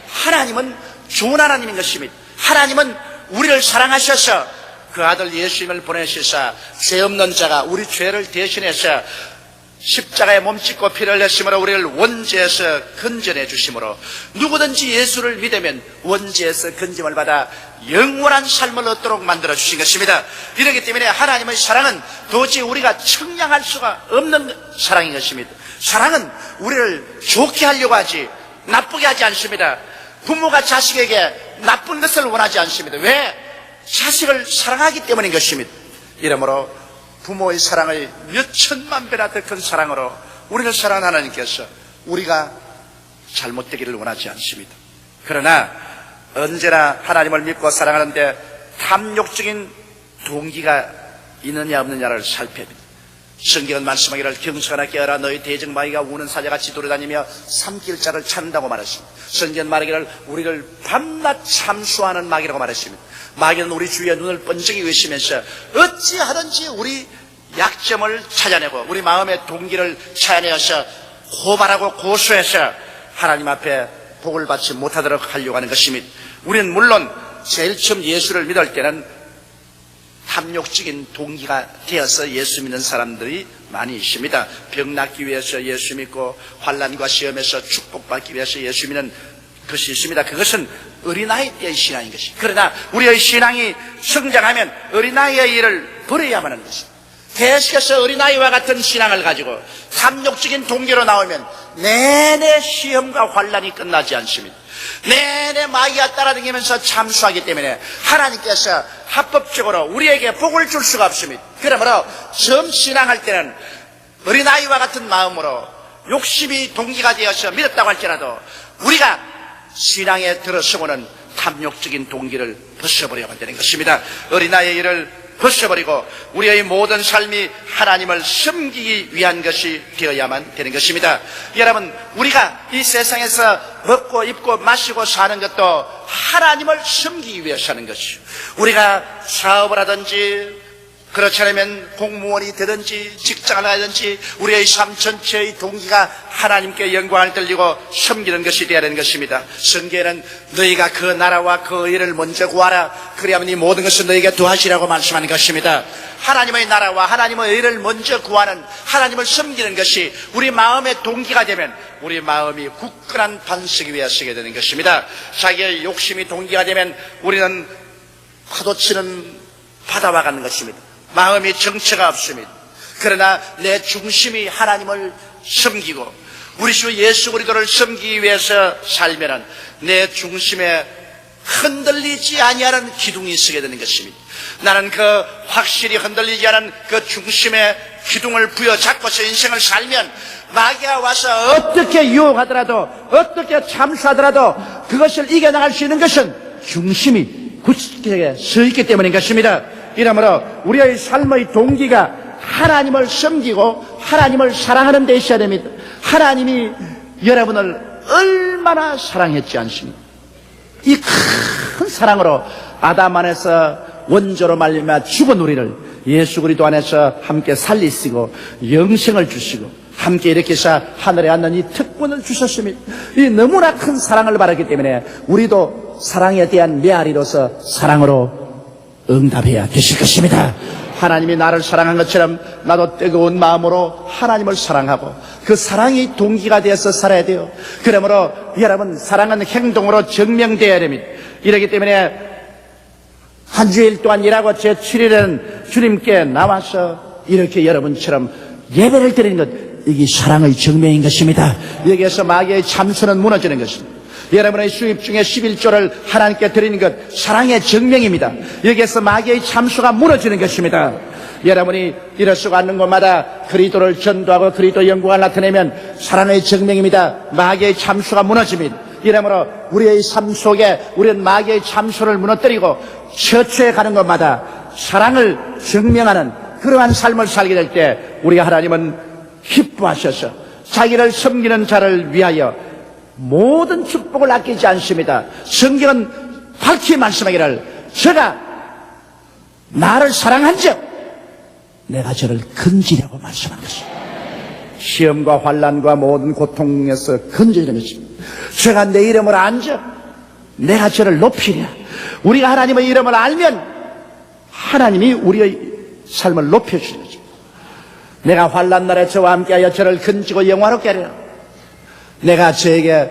하나님은 좋은 하나님인 것입니다. 하나님은 우리를 사랑하셔서 그 아들 예수님을 보내시사 죄 없는 자가 우리 죄를 대신해서 십자가에 몸짓고 피를 흘렸으므로 우리를 원죄에서 건져내 주심으로 누구든지 예수를 믿으면 원죄에서 건짐을 받아 영원한 삶을 얻도록 만들어 주신 것입니다. 이렇기 때문에 하나님의 사랑은 도저히 우리가 청량할 수가 없는 사랑인 것입니다. 사랑은 우리를 좋게 하려고 하지 나쁘게 하지 않습니다. 부모가 자식에게 나쁜 것을 원하지 않습니다. 왜? 자식을 사랑하기 때문인 것입니다. 이러므로 부모의 사랑을 몇 천만 배나 더 큰 사랑으로 우리를 사랑하는 하나님께서 우리가 잘못되기를 원하지 않습니다. 그러나 언제나 하나님을 믿고 사랑하는데 탐욕적인 동기가 있느냐 없느냐를 살펴야 합니다. 성경은 말씀하기를 경성하나 깨어라 너희 대적마귀가 우는 사자같이 돌아다니며 삼킬 자를 찾는다고 말했습니다. 성경은 말하기를 우리를 밤낮 참수하는 마귀라고 말했습니다. 마귀는 우리 주위에 눈을 번쩍이 외치면서 어찌하든지 우리 약점을 찾아내고 우리 마음의 동기를 찾아내어서 고발하고 고소해서 하나님 앞에 복을 받지 못하도록 하려고 하는 것입니다. 우리는 물론 제일 처음 예수를 믿을 때는 탐욕적인 동기가 되어서 예수 믿는 사람들이 많이 있습니다. 병 낫기 위해서 예수 믿고 환난과 시험에서 축복받기 위해서 예수 믿는 것이 있습니다. 그것은 어린아이 때의 신앙인 것입니다. 그러나 우리의 신앙이 성장하면 어린아이의 일을 버려야만 하는 것입니다. 계속해서 어린아이와 같은 신앙을 가지고 탐욕적인 동기로 나오면 내내 시험과 환난이 끝나지 않습니다. 내내 마귀가 따라다니면서 참수하기 때문에 하나님께서 합법적으로 우리에게 복을 줄 수가 없습니다. 그러므로 처음 신앙할 때는 어린아이와 같은 마음으로 욕심이 동기가 되어서 믿었다고 할지라도 우리가 신앙에 들어서고는 탐욕적인 동기를 벗어버려야만 되는 것입니다. 어린아이의 일을 벗어버리고 우리의 모든 삶이 하나님을 섬기기 위한 것이 되어야만 되는 것입니다. 여러분, 우리가 이 세상에서 먹고 입고 마시고 사는 것도 하나님을 섬기기 위해 사는 것이죠. 우리가 사업을 하든지 그렇지 않으면 공무원이 되든지 직장을 하든지 우리의 삶 전체의 동기가 하나님께 영광을 돌리고 섬기는 것이 되어야 하는 것입니다. 성경에는 너희가 그 나라와 그 의를 먼저 구하라 그리하면 이 모든 것을 너희에게 더하시라고 말씀하는 것입니다. 하나님의 나라와 하나님의 의를 먼저 구하는 하나님을 섬기는 것이 우리 마음의 동기가 되면 우리 마음이 굳건한 반석 위에 서게 되는 것입니다. 자기의 욕심이 동기가 되면 우리는 파도치는 바다와 같은 것입니다. 마음이 정체가 없습니다. 그러나 내 중심이 하나님을 섬기고 우리 주 예수 그리스도를 섬기기 위해서 살면은 내 중심에 흔들리지 아니하는 기둥이 서게 되는 것입니다. 나는 그 확실히 흔들리지 않은 그 중심의 기둥을 부여잡고서 인생을 살면 마귀가 와서 어떻게 유혹하더라도 어떻게 참수하더라도 그것을 이겨나갈 수 있는 것은 중심이 굳게 서 있기 때문인 것입니다. 이러므로 우리의 삶의 동기가 하나님을 섬기고 하나님을 사랑하는 데 있어야 됩니다. 하나님이 여러분을 얼마나 사랑했지 않습니까? 이 큰 사랑으로 아담 안에서 원조로 말미암아 죽은 우리를 예수 그리스도 안에서 함께 살리시고 영생을 주시고 함께 이렇게 해서 하늘에 앉는 이 특권을 주셨습니다. 이 너무나 큰 사랑을 받았기 때문에 우리도 사랑에 대한 메아리로서 사랑으로 응답해야 되실 것입니다. 하나님이 나를 사랑한 것처럼 나도 뜨거운 마음으로 하나님을 사랑하고 그 사랑이 동기가 되어서 살아야 돼요. 그러므로 여러분 사랑은 행동으로 증명되어야 됩니다. 이렇기 때문에 한 주일 동안 일하고 제7일에는 주님께 나와서 이렇게 여러분처럼 예배를 드리는 것 이게 사랑의 증명인 것입니다. 여기에서 마귀의 참수는 무너지는 것입니다. 여러분의 수입 중에 11조를 하나님께 드리는 것 사랑의 증명입니다. 여기에서 마귀의 참수가 무너지는 것입니다. 여러분이 이럴 수가 않는 곳마다 그리스도를 전도하고 그리스도 영광을 나타내면 사랑의 증명입니다. 마귀의 참수가 무너집니다. 이러므로 우리의 삶 속에 우리는 마귀의 참수를 무너뜨리고 처처에 가는 곳마다 사랑을 증명하는 그러한 삶을 살게 될 때 우리가 하나님은 기뻐하셔서 자기를 섬기는 자를 위하여 모든 축복을 아끼지 않습니다. 성경은 밝히 말씀하기를 저가 나를 사랑한즉 내가 저를 건지려고 말씀한 것입니다. 시험과 환난과 모든 고통에서 건져주는 것입니다. 저가 내 이름을 안즉 내가 저를 높이랴. 우리가 하나님의 이름을 알면 하나님이 우리의 삶을 높여주시는 것입니다. 내가 환난 날에 저와 함께하여 저를 건지고 영화롭게 하리라. 내가 저에게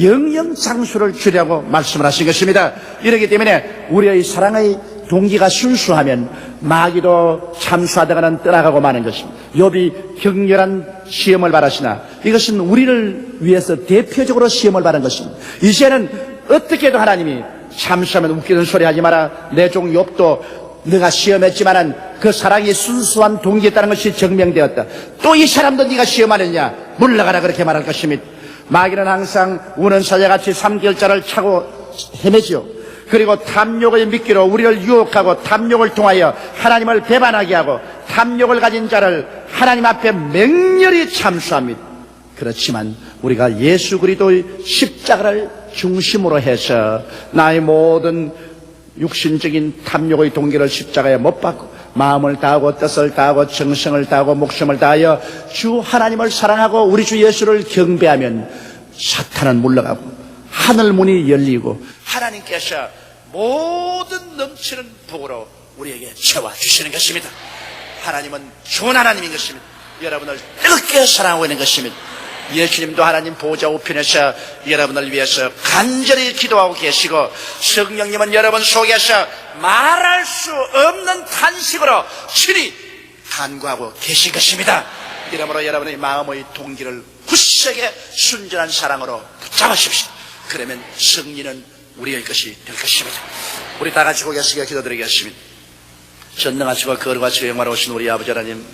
영영 장수를 주려고 말씀을 하신 것입니다. 이렇기 때문에 우리의 사랑의 동기가 순수하면 마귀도 참수하다가는 떠나가고 마는 것입니다. 욥이 격렬한 시험을 받았으나 이것은 우리를 위해서 대표적으로 시험을 받은 것입니다. 이제는 어떻게 해도 하나님이 참수하면 웃기는 소리 하지 마라. 내 종 욥도 네가 시험했지만은 그 사랑이 순수한 동기였다는 것이 증명되었다. 또 이 사람도 네가 시험하느냐 물러가라 그렇게 말할 것입니다. 마귀는 항상 우는 사자같이 3개월짜리를 차고 헤매지요. 그리고 탐욕의 미끼로 우리를 유혹하고 탐욕을 통하여 하나님을 배반하게 하고 탐욕을 가진 자를 하나님 앞에 맹렬히 참수합니다. 그렇지만 우리가 예수 그리스도의 십자가를 중심으로 해서 나의 모든 육신적인 탐욕의 동기를 십자가에 못 박고 마음을 다하고 뜻을 다하고 정성을 다하고 목숨을 다하여 주 하나님을 사랑하고 우리 주 예수를 경배하면 사탄은 물러가고 하늘 문이 열리고 하나님께서 모든 넘치는 복으로 우리에게 채워주시는 것입니다. 하나님은 좋은 하나님인 것입니다. 여러분을 뜨겁게 사랑하고 있는 것입니다. 예수님도 하나님 보좌 우편에서 여러분을 위해서 간절히 기도하고 계시고 성령님은 여러분 속에서 말할 수 없는 탄식으로 친히 간구하고 계신 것입니다. 이러므로 여러분의 마음의 동기를 굳세게 순전한 사랑으로 붙잡으십시오. 그러면 승리는 우리의 것이 될 것입니다. 우리 다 같이 고개 숙여 기도드리겠습니다. 전능하시고 거룩하시고 영화로우신 우리 아버지 하나님,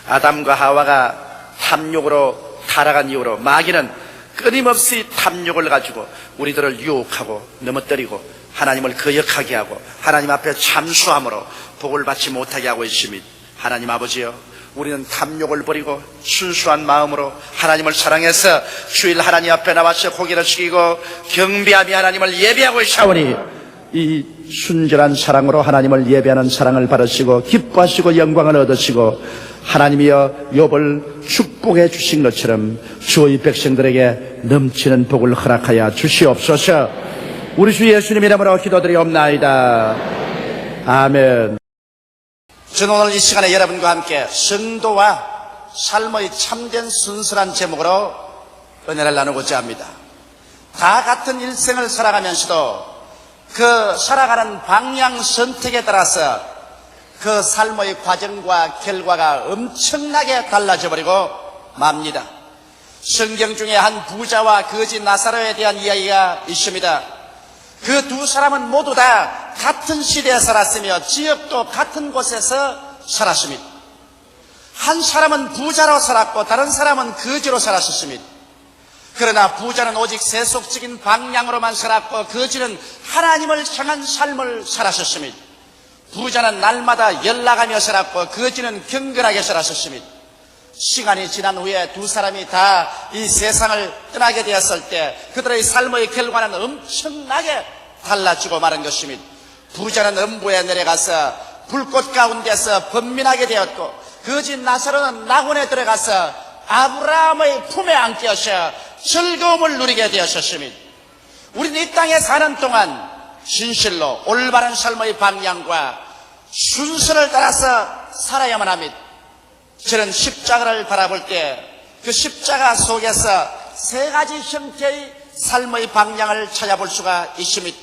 아담과 하와가 탐욕으로 타락한 이후로 마귀는 끊임없이 탐욕을 가지고 우리들을 유혹하고 넘어뜨리고 하나님을 거역하게 하고 하나님 앞에 참수함으로 복을 받지 못하게 하고 있습니다. 하나님 아버지여, 우리는 탐욕을 버리고 순수한 마음으로 하나님을 사랑해서 주일 하나님 앞에 나와서 고개를 숙이고 경배하며 하나님을 예배하고 있사오니 이 순전한 사랑으로 하나님을 예배하는 사랑을 받으시고 기뻐하시고 영광을 얻으시고 하나님이여 욥을 축복해 주신 것처럼 주의 백성들에게 넘치는 복을 허락하여 주시옵소서. 우리 주 예수님 이름으로 기도드리옵나이다. 아멘. 저는 오늘 이 시간에 여러분과 함께 성도와 삶의 참된 순수한 제목으로 은혜를 나누고자 합니다. 다 같은 일생을 살아가면서도 그 살아가는 방향 선택에 따라서 그 삶의 과정과 결과가 엄청나게 달라져 버리고 맙니다. 성경 중에 한 부자와 거지 나사로에 대한 이야기가 있습니다. 그 두 사람은 모두 다 같은 시대에 살았으며 지역도 같은 곳에서 살았습니다. 한 사람은 부자로 살았고 다른 사람은 거지로 살았습니다. 그러나 부자는 오직 세속적인 방향으로만 살았고 거지는 하나님을 향한 삶을 살았습니다. 부자는 날마다 연락하며 살았고 거지는 경건하게 살았습니다. 시간이 지난 후에 두 사람이 다 이 세상을 떠나게 되었을 때 그들의 삶의 결과는 엄청나게 달라지고 마는 것입니다. 부자는 음부에 내려가서 불꽃 가운데서 번민하게 되었고 거지 나사로는 낙원에 들어가서 아브라함의 품에 안겨서 즐거움을 누리게 되었습니다. 우리는 이 땅에 사는 동안 진실로 올바른 삶의 방향과 순서를 따라서 살아야만 합니다. 저는 십자가를 바라볼 때 그 십자가 속에서 세 가지 형태의 삶의 방향을 찾아볼 수가 있습니다.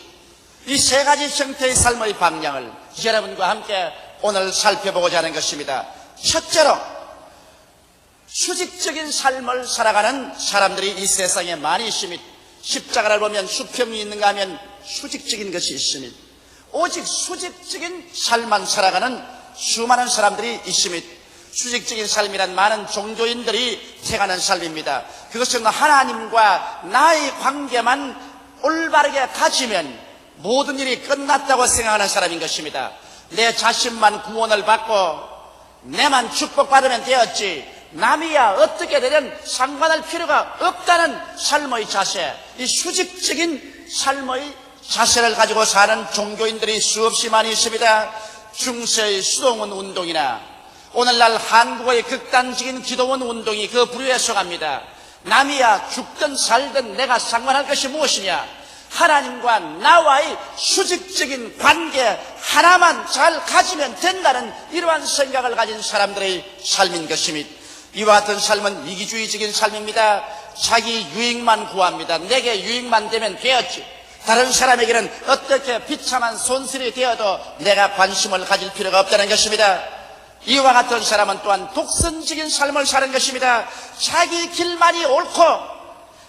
이 세 가지 형태의 삶의 방향을 여러분과 함께 오늘 살펴보고자 하는 것입니다. 첫째로 수직적인 삶을 살아가는 사람들이 이 세상에 많이 있습니다. 십자가를 보면 수평이 있는가 하면 수직적인 것이 있습니다. 오직 수직적인 삶만 살아가는 수많은 사람들이 있습니다. 수직적인 삶이란 많은 종교인들이 택하는 삶입니다. 그것은 하나님과 나의 관계만 올바르게 가지면 모든 일이 끝났다고 생각하는 사람인 것입니다. 내 자신만 구원을 받고 내만 축복받으면 되었지 남이야 어떻게 되든 상관할 필요가 없다는 삶의 자세, 이 수직적인 삶의 자세를 가지고 사는 종교인들이 수없이 많이 있습니다. 중세의 수동원 운동이나 오늘날 한국의 극단적인 기도원 운동이 그 부류에 속합니다. 남이야 죽든 살든 내가 상관할 것이 무엇이냐? 하나님과 나와의 수직적인 관계 하나만 잘 가지면 된다는 이러한 생각을 가진 사람들의 삶인 것입니다. 이와 같은 삶은 이기주의적인 삶입니다. 자기 유익만 구합니다. 내게 유익만 되면 되었지. 다른 사람에게는 어떻게 비참한 손실이 되어도 내가 관심을 가질 필요가 없다는 것입니다. 이와 같은 사람은 또한 독선적인 삶을 사는 것입니다. 자기 길만이 옳고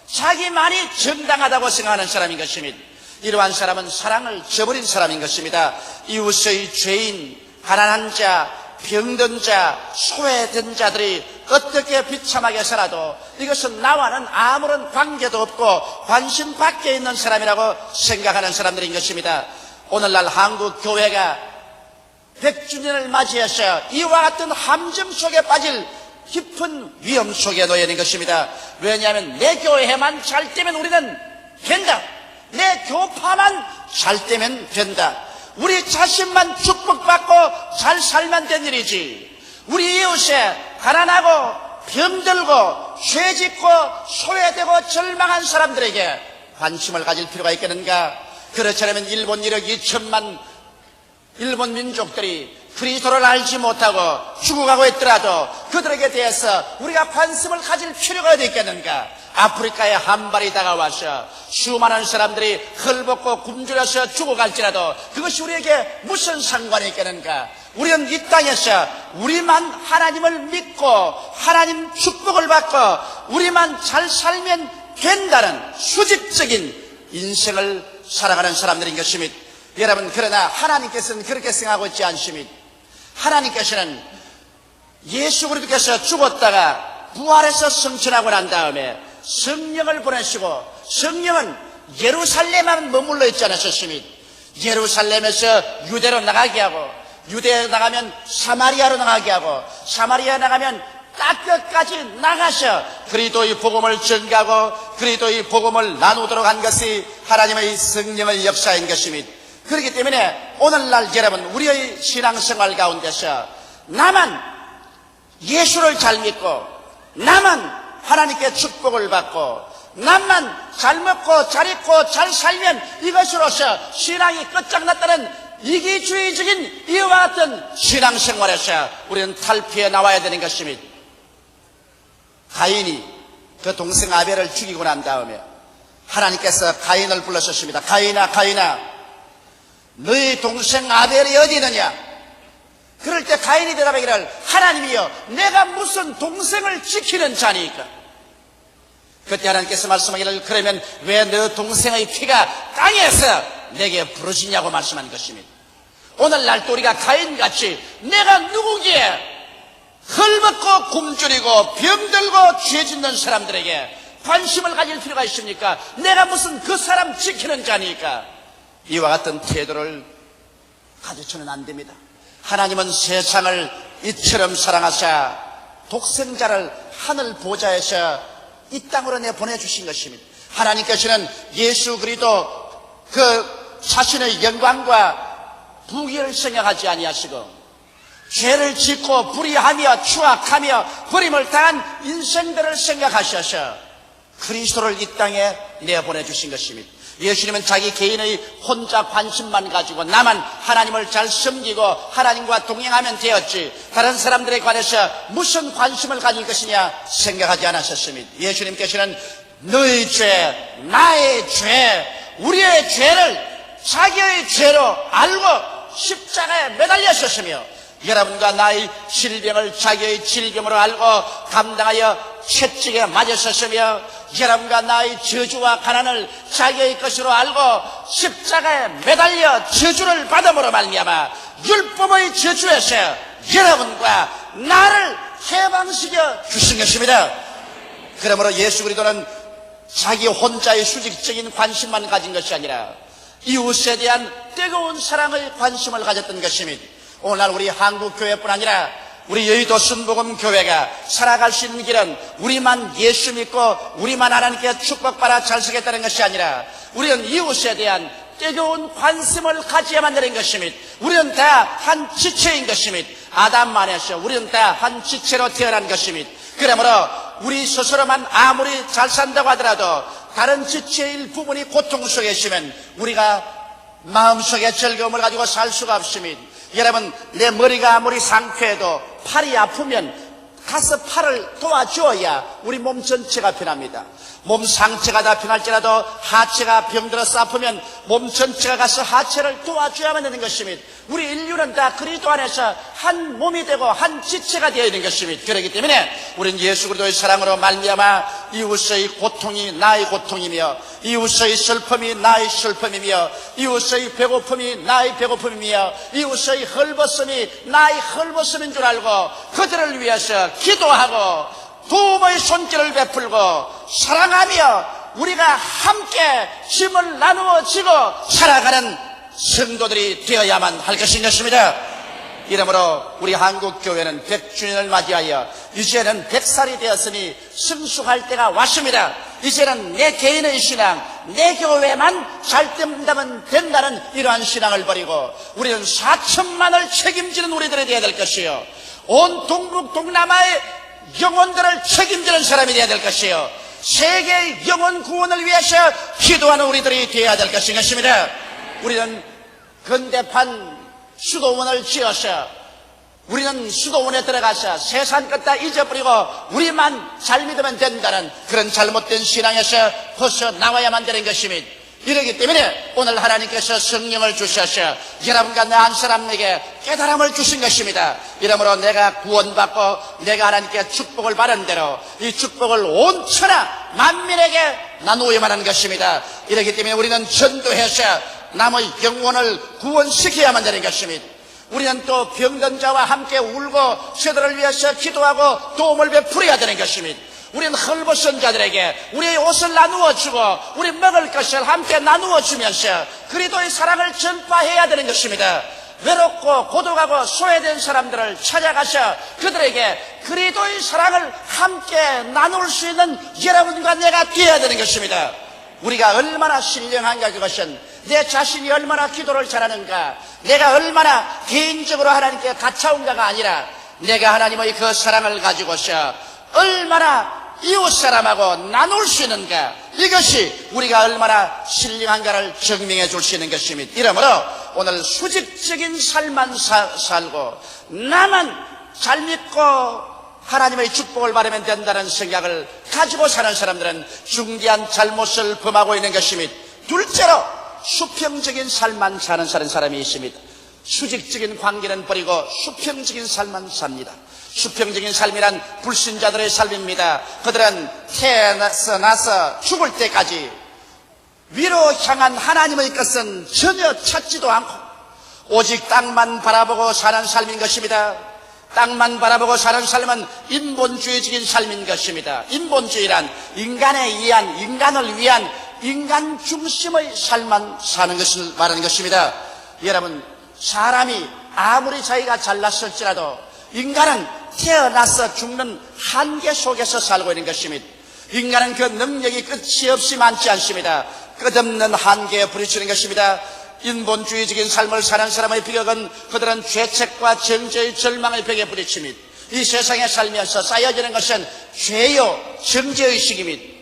자기만이 정당하다고 생각하는 사람인 것입니다. 이러한 사람은 사랑을 저버린 사람인 것입니다. 이웃의 죄인, 가난한 자, 병든 자, 소외된 자들이 어떻게 비참하게 살아도 이것은 나와는 아무런 관계도 없고 관심 밖에 있는 사람이라고 생각하는 사람들인 것입니다. 오늘날 한국 교회가 100주년을 맞이해서 이와 같은 함정 속에 빠질 깊은 위험 속에 놓여 있는 것입니다. 왜냐하면 내 교회만 잘 되면 우리는 된다. 내 교파만 잘 되면 된다. 우리 자신만 축복받고 잘 살면 된 일이지. 우리 이웃에 가난하고 병들고 죄짓고 소외되고 절망한 사람들에게 관심을 가질 필요가 있겠는가? 그렇지 않으면 일본 1억 2천만 일본 민족들이 그리스도를 알지 못하고 죽어가고 있더라도 그들에게 대해서 우리가 관심을 가질 필요가 어디 있겠는가? 아프리카에 한발이 다가와서 수많은 사람들이 헐벗고 굶주려서 죽어갈지라도 그것이 우리에게 무슨 상관이 있겠는가? 우리는 이 땅에서 우리만 하나님을 믿고 하나님 축복을 받고 우리만 잘 살면 된다는 수직적인 인생을 살아가는 사람들인 것입니다. 여러분, 그러나 하나님께서는 그렇게 생각하고 있지 않습니다. 하나님께서는 예수 그리스도께서 죽었다가 부활해서 승천하고 난 다음에 성령을 보내시고 성령은 예루살렘만 머물러 있지 않으셨습니다. 예루살렘에서 유대로 나가게 하고 유대에 나가면 사마리아로 나가게 하고 사마리아 나가면 땅끝까지 나가서 그리스도의 복음을 전가하고 그리스도의 복음을 나누도록 한 것이 하나님의 성령의 역사인 것입니다. 그렇기 때문에 오늘날 여러분 우리의 신앙생활 가운데서 나만 예수를 잘 믿고 나만 하나님께 축복을 받고 나만 잘 먹고 잘 입고 잘 살면 이것으로서 신앙이 끝장났다는 이기주의적인 이와 같은 신앙생활에서 우리는 탈피해 나와야 되는 것입니다. 가인이 그 동생 아벨을 죽이고 난 다음에 하나님께서 가인을 불러셨습니다. 가인아 가인아 너희 동생 아벨이 어디 있느냐? 그럴 때 가인이 대답하기를 하나님이여 내가 무슨 동생을 지키는 자니까? 그때 하나님께서 말씀하기를 그러면 왜 너 동생의 피가 땅에서 내게 부러지냐고 말씀한 것입니다. 오늘날도 우리가 가인같이 내가 누구기에 헐벗고 굶주리고 병들고 죄짓는 사람들에게 관심을 가질 필요가 있습니까? 내가 무슨 그 사람 지키는 자니까? 이와 같은 태도를 가져서는 안 됩니다. 하나님은 세상을 이처럼 사랑하사 독생자를 하늘 보좌에서 이 땅으로 내보내주신 것입니다. 하나님께서는 예수 그리스도 그 자신의 영광과 부귀를 생각하지 아니하시고 죄를 짓고 불의하며 추악하며 버림을 당한 인생들을 생각하셔서 그리스도를 이 땅에 내보내주신 것입니다. 예수님은 자기 개인의 혼자 관심만 가지고 나만 하나님을 잘 섬기고 하나님과 동행하면 되었지 다른 사람들에 관해서 무슨 관심을 가질 것이냐 생각하지 않으셨습니다. 예수님께서는 너의 죄, 나의 죄, 우리의 죄를 자기의 죄로 알고 십자가에 매달렸었으며 여러분과 나의 질병을 자기의 질병으로 알고 감당하여 채찍에 맞았었으며 여러분과 나의 저주와 가난을 자기의 것으로 알고 십자가에 매달려 저주를 받음으로 말미암아 율법의 저주에서 여러분과 나를 해방시켜 주신 것입니다. 그러므로 예수 그리스도는 자기 혼자의 수직적인 관심만 가진 것이 아니라 이웃에 대한 뜨거운 사랑의 관심을 가졌던 것입니다. 오늘날 우리 한국교회뿐 아니라 우리 여의도 순복음교회가 살아갈 수 있는 길은 우리만 예수 믿고 우리만 하나님께 축복받아 잘 살겠다는 것이 아니라 우리는 이웃에 대한 뜨거운 관심을 가져야만 되는 것이며 우리는 다 한 지체인 것이며 아담 안에서 우리는 다 한 지체로 태어난 것이며 그러므로 우리 스스로만 아무리 잘 산다고 하더라도 다른 지체일 부분이 고통 속에 있으면 우리가 마음속에 즐거움을 가지고 살 수가 없습니다. 여러분, 내 머리가 아무리 상쾌해도 팔이 아프면 가서 팔을 도와줘야 우리 몸 전체가 편합니다. 몸 상체가 다 편할지라도 하체가 병들어서 아프면 몸 전체가 가서 하체를 도와줘야만 되는 것입니다. 우리 인류는 다 그리스도 안에서 한 몸이 되고 한 지체가 되어 있는 것입니다. 그렇기 때문에 우리는 예수 그리스도의 사랑으로 말미암아 이웃의 고통이 나의 고통이며 이웃의 슬픔이 나의 슬픔이며 이웃의 배고픔이 나의 배고픔이며 이웃의 헐벗음이 나의 헐벗음인 줄 알고 그들을 위해서 기도하고 도움의 손길을 베풀고 사랑하며 우리가 함께 힘을 나누어 지고 살아가는 성도들이 되어야만 할 것입니다. 이러므로 우리 한국교회는 100주년을 맞이하여 이제는 100살이 되었으니 성숙할 때가 왔습니다. 이제는 내 개인의 신앙, 내 교회만 잘 된다면 된다는 이러한 신앙을 버리고 우리는 4천만을 책임지는 우리들이 되어야 될 것이요 온 동북 동남아의 영혼들을 책임지는 사람이 되어야 될 것이요 세계의 영혼 구원을 위해서 기도하는 우리들이 되어야 될 것입니다. 우리는 근대판 수도원을 지어서 우리는 수도원에 들어가서 세상 것 다 잊어버리고 우리만 잘 믿으면 된다는 그런 잘못된 신앙에서 벗어나와야만 되는 것입니다. 이러기 때문에 오늘 하나님께서 성령을 주셔서 여러분과 나 한 사람에게 깨달음을 주신 것입니다. 이러므로 내가 구원받고 내가 하나님께 축복을 받은 대로 이 축복을 온 천하 만민에게 나누어야만 하는 것입니다. 이러기 때문에 우리는 전도해서 남의 영혼을 구원시켜야만 되는 것입니다. 우리는 또 병든 자와 함께 울고 저들을 위해서 기도하고 도움을 베풀어야 되는 것입니다. 우리는 헐벗은 자들에게 우리의 옷을 나누어 주고 우리 먹을 것을 함께 나누어 주면서 그리스도의 사랑을 전파해야 되는 것입니다. 외롭고 고독하고 소외된 사람들을 찾아가서 그들에게 그리스도의 사랑을 함께 나눌 수 있는 여러분과 내가 되어야 되는 것입니다. 우리가 얼마나 신령한가 그것은 내 자신이 얼마나 기도를 잘하는가 내가 얼마나 개인적으로 하나님께 가차운가가 아니라 내가 하나님의 그 사랑을 가지고서 얼마나 이웃 사람하고 나눌 수 있는가 이것이 우리가 얼마나 신령한가를 증명해 줄 수 있는 것입니다. 이러므로 오늘 수직적인 삶만 살고 나만 잘 믿고 하나님의 축복을 받으면 된다는 생각을 가지고 사는 사람들은 중대한 잘못을 범하고 있는 것입니다. 둘째로 수평적인 삶만 사는 사람이 있습니다. 수직적인 관계는 버리고 수평적인 삶만 삽니다. 수평적인 삶이란 불신자들의 삶입니다. 그들은 태어나서 죽을 때까지 위로 향한 하나님의 것은 전혀 찾지도 않고 오직 땅만 바라보고 사는 삶인 것입니다. 땅만 바라보고 사는 삶은 인본주의적인 삶인 것입니다. 인본주의란 인간을 위한 인간 중심의 삶만 사는 것을 말하는 것입니다. 여러분, 사람이 아무리 자기가 잘났을지라도 인간은 태어나서 죽는 한계 속에서 살고 있는 것입니다. 인간은 그 능력이 끝이 없이 많지 않습니다. 끝없는 한계에 부딪히는 것입니다. 인본주의적인 삶을 사는 사람의 비극은 그들은 죄책과 정죄의 절망의 벽에 부딪힙니다. 이 세상에 살면서 쌓여지는 것은 죄요 정죄의식입니다.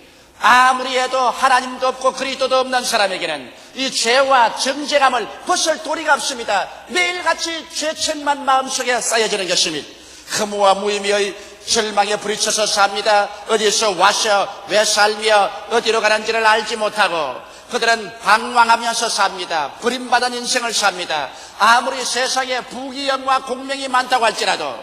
아무리 해도 하나님도 없고 그리스도도 없는 사람에게는 이 죄와 정죄감을 벗을 도리가 없습니다. 매일같이 죄책만 마음속에 쌓여지는 것입니다. 허무와 무의미의 절망에 부딪혀서 삽니다. 어디서 와서 왜 살며 어디로 가는지를 알지 못하고 그들은 방황하면서 삽니다. 버림받은 인생을 삽니다. 아무리 세상에 부귀영화 공명이 많다고 할지라도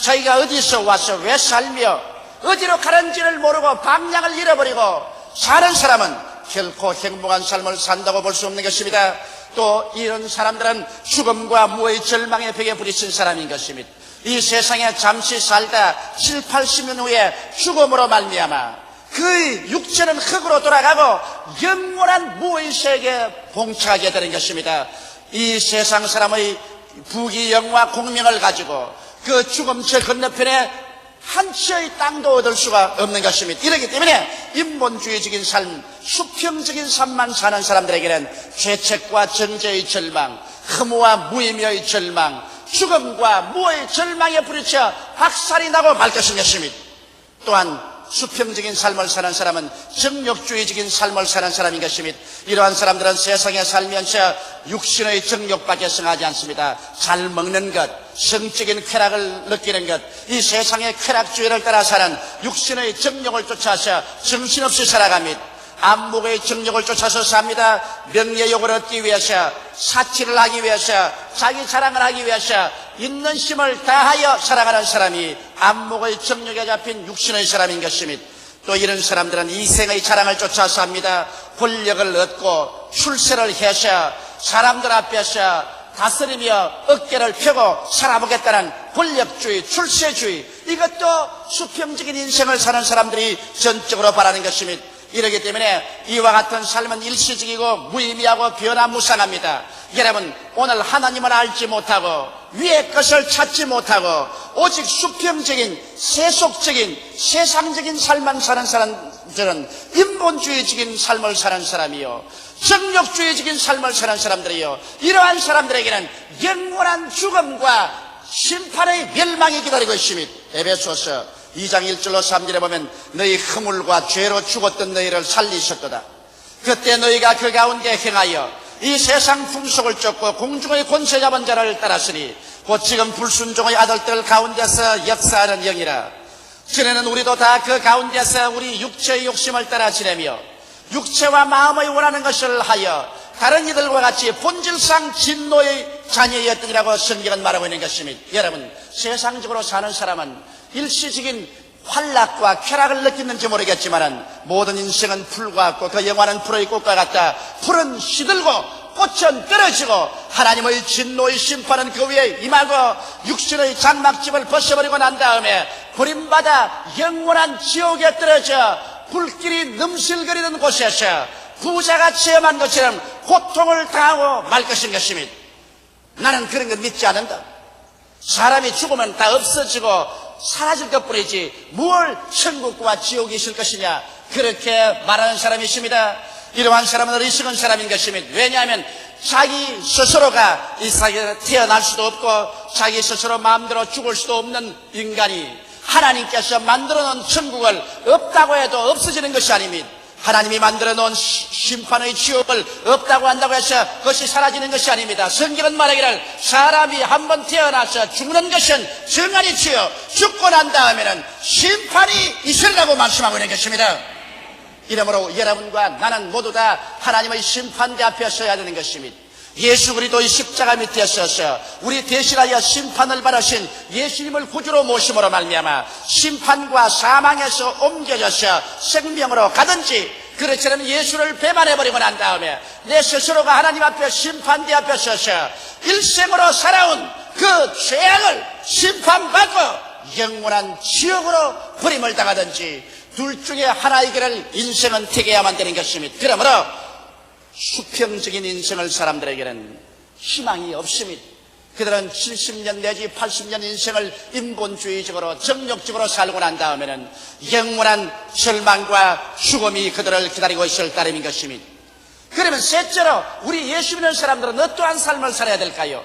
자기가 어디서 와서 왜 살며 어디로 가는지를 모르고 방향을 잃어버리고 사는 사람은 결코 행복한 삶을 산다고 볼 수 없는 것입니다. 또 이런 사람들은 죽음과 무의 절망의 벽에 부딪힌 사람인 것입니다. 이 세상에 잠시 살다 7, 80년 후에 죽음으로 말미암아 그 육체는 흙으로 돌아가고 영원한 무의 세계에 봉착하게 되는 것입니다. 이 세상 사람의 부귀영화 공명을 가지고 그 죽음 저 건너편에 한 치의 땅도 얻을 수가 없는 것입니다. 이렇기 때문에 인본주의적인 삶, 수평적인 삶만 사는 사람들에게는 죄책과 정죄의 절망, 허무와 무의미의 절망, 죽음과 무의 절망에 부딪혀 박살이 나고 말 것입니다. 또한 수평적인 삶을 사는 사람은 정욕주의적인 삶을 사는 사람인 것입니다. 이러한 사람들은 세상에 살면서 육신의 정욕밖에 성하지 않습니다. 잘 먹는 것, 성적인 쾌락을 느끼는 것, 이 세상의 쾌락주의를 따라 사는 육신의 정욕을 쫓아서 정신없이 살아갑니다. 안목의 정욕을 쫓아서 삽니다. 명예욕을 얻기 위해서, 사치를 하기 위해서, 자기 자랑을 하기 위해서 있는 힘을 다하여 살아가는 사람이 안목의 정욕에 잡힌 육신의 사람인 것입니다. 또 이런 사람들은 이생의 자랑을 쫓아 삽니다. 권력을 얻고 출세를 해서 사람들 앞에서 다스리며 어깨를 펴고 살아보겠다는 권력주의, 출세주의, 이것도 수평적인 인생을 사는 사람들이 전적으로 바라는 것입니다. 이러기 때문에 이와 같은 삶은 일시적이고 무의미하고 변화무쌍합니다. 여러분, 오늘 하나님을 알지 못하고 위의 것을 찾지 못하고 오직 수평적인, 세속적인, 세상적인 삶만 사는 사람들은 인본주의적인 삶을 사는 사람이요, 정욕주의적인 삶을 사는 사람들이요, 이러한 사람들에게는 영원한 죽음과 심판의 멸망이 기다리고 있습니다. 에베소서 2장 1절로 3절에 보면 너희 허물과 죄로 죽었던 너희를 살리셨도다. 그때 너희가 그 가운데 행하여 이 세상 풍속을 쫓고 공중의 권세 잡은 자를 따랐으니 곧 지금 불순종의 아들들 가운데서 역사하는 영이라. 전에는 우리도 다 그 가운데서 우리 육체의 욕심을 따라 지내며 육체와 마음의 원하는 것을 하여 다른 이들과 같이 본질상 진노의 자녀였더니라고 성경은 말하고 있는 것입니다. 여러분, 세상적으로 사는 사람은 일시적인 환락과 쾌락을 느끼는지 모르겠지만 모든 인생은 풀과 같고 그 영화는 풀의 꽃과 같다. 풀은 시들고 꽃은 떨어지고 하나님의 진노의 심판은 그 위에 임하고 육신의 장막집을 벗어버리고 난 다음에 버림받아 영원한 지옥에 떨어져 불길이 넘실거리는 곳에서 부자가 체험한 것처럼 고통을 당하고 말 것입니다. 나는 그런 거 믿지 않는다. 사람이 죽으면 다 없어지고 사라질 것뿐이지 뭘 천국과 지옥이 있을 것이냐, 그렇게 말하는 사람이 있습니다. 이러한 사람은 어리석은 사람인 것입니다. 왜냐하면 자기 스스로가 이 세상에 태어날 수도 없고 자기 스스로 마음대로 죽을 수도 없는 인간이 하나님께서 만들어놓은 천국을 없다고 해도 없어지는 것이 아닙니다. 하나님이 만들어놓은 심판의 지옥을 없다고 한다고 해서 그것이 사라지는 것이 아닙니다. 성경은 말하기를 사람이 한번 태어나서 죽는 것은 정한이치요 죽고 난 다음에는 심판이 있으리라고 말씀하고 있는 것입니다. 이러므로 여러분과 나는 모두 다 하나님의 심판대 앞에 서야 되는 것입니다. 예수 그리스도의 십자가 밑에 서서 우리 대신하여 심판을 받으신 예수님을 구주로 모심으로 말미암아 심판과 사망에서 옮겨져서 생명으로 가든지, 그렇지 않으면 예수를 배반해버리고 난 다음에 내 스스로가 하나님 앞에 심판대 앞에 서서 일생으로 살아온 그 죄악을 심판받고 영원한 지옥으로 버림을 당하든지, 둘 중에 하나이기를 인생은 택해야만 되는 것입니다. 그러므로 수평적인 인생을 사람들에게는 희망이 없습니다. 그들은 70년 내지 80년 인생을 인본주의적으로 정욕적으로 살고 난 다음에는 영원한 절망과 죽음이 그들을 기다리고 있을 따름인 것입니다. 그러면 셋째로 우리 예수 믿는 사람들은 어떠한 삶을 살아야 될까요?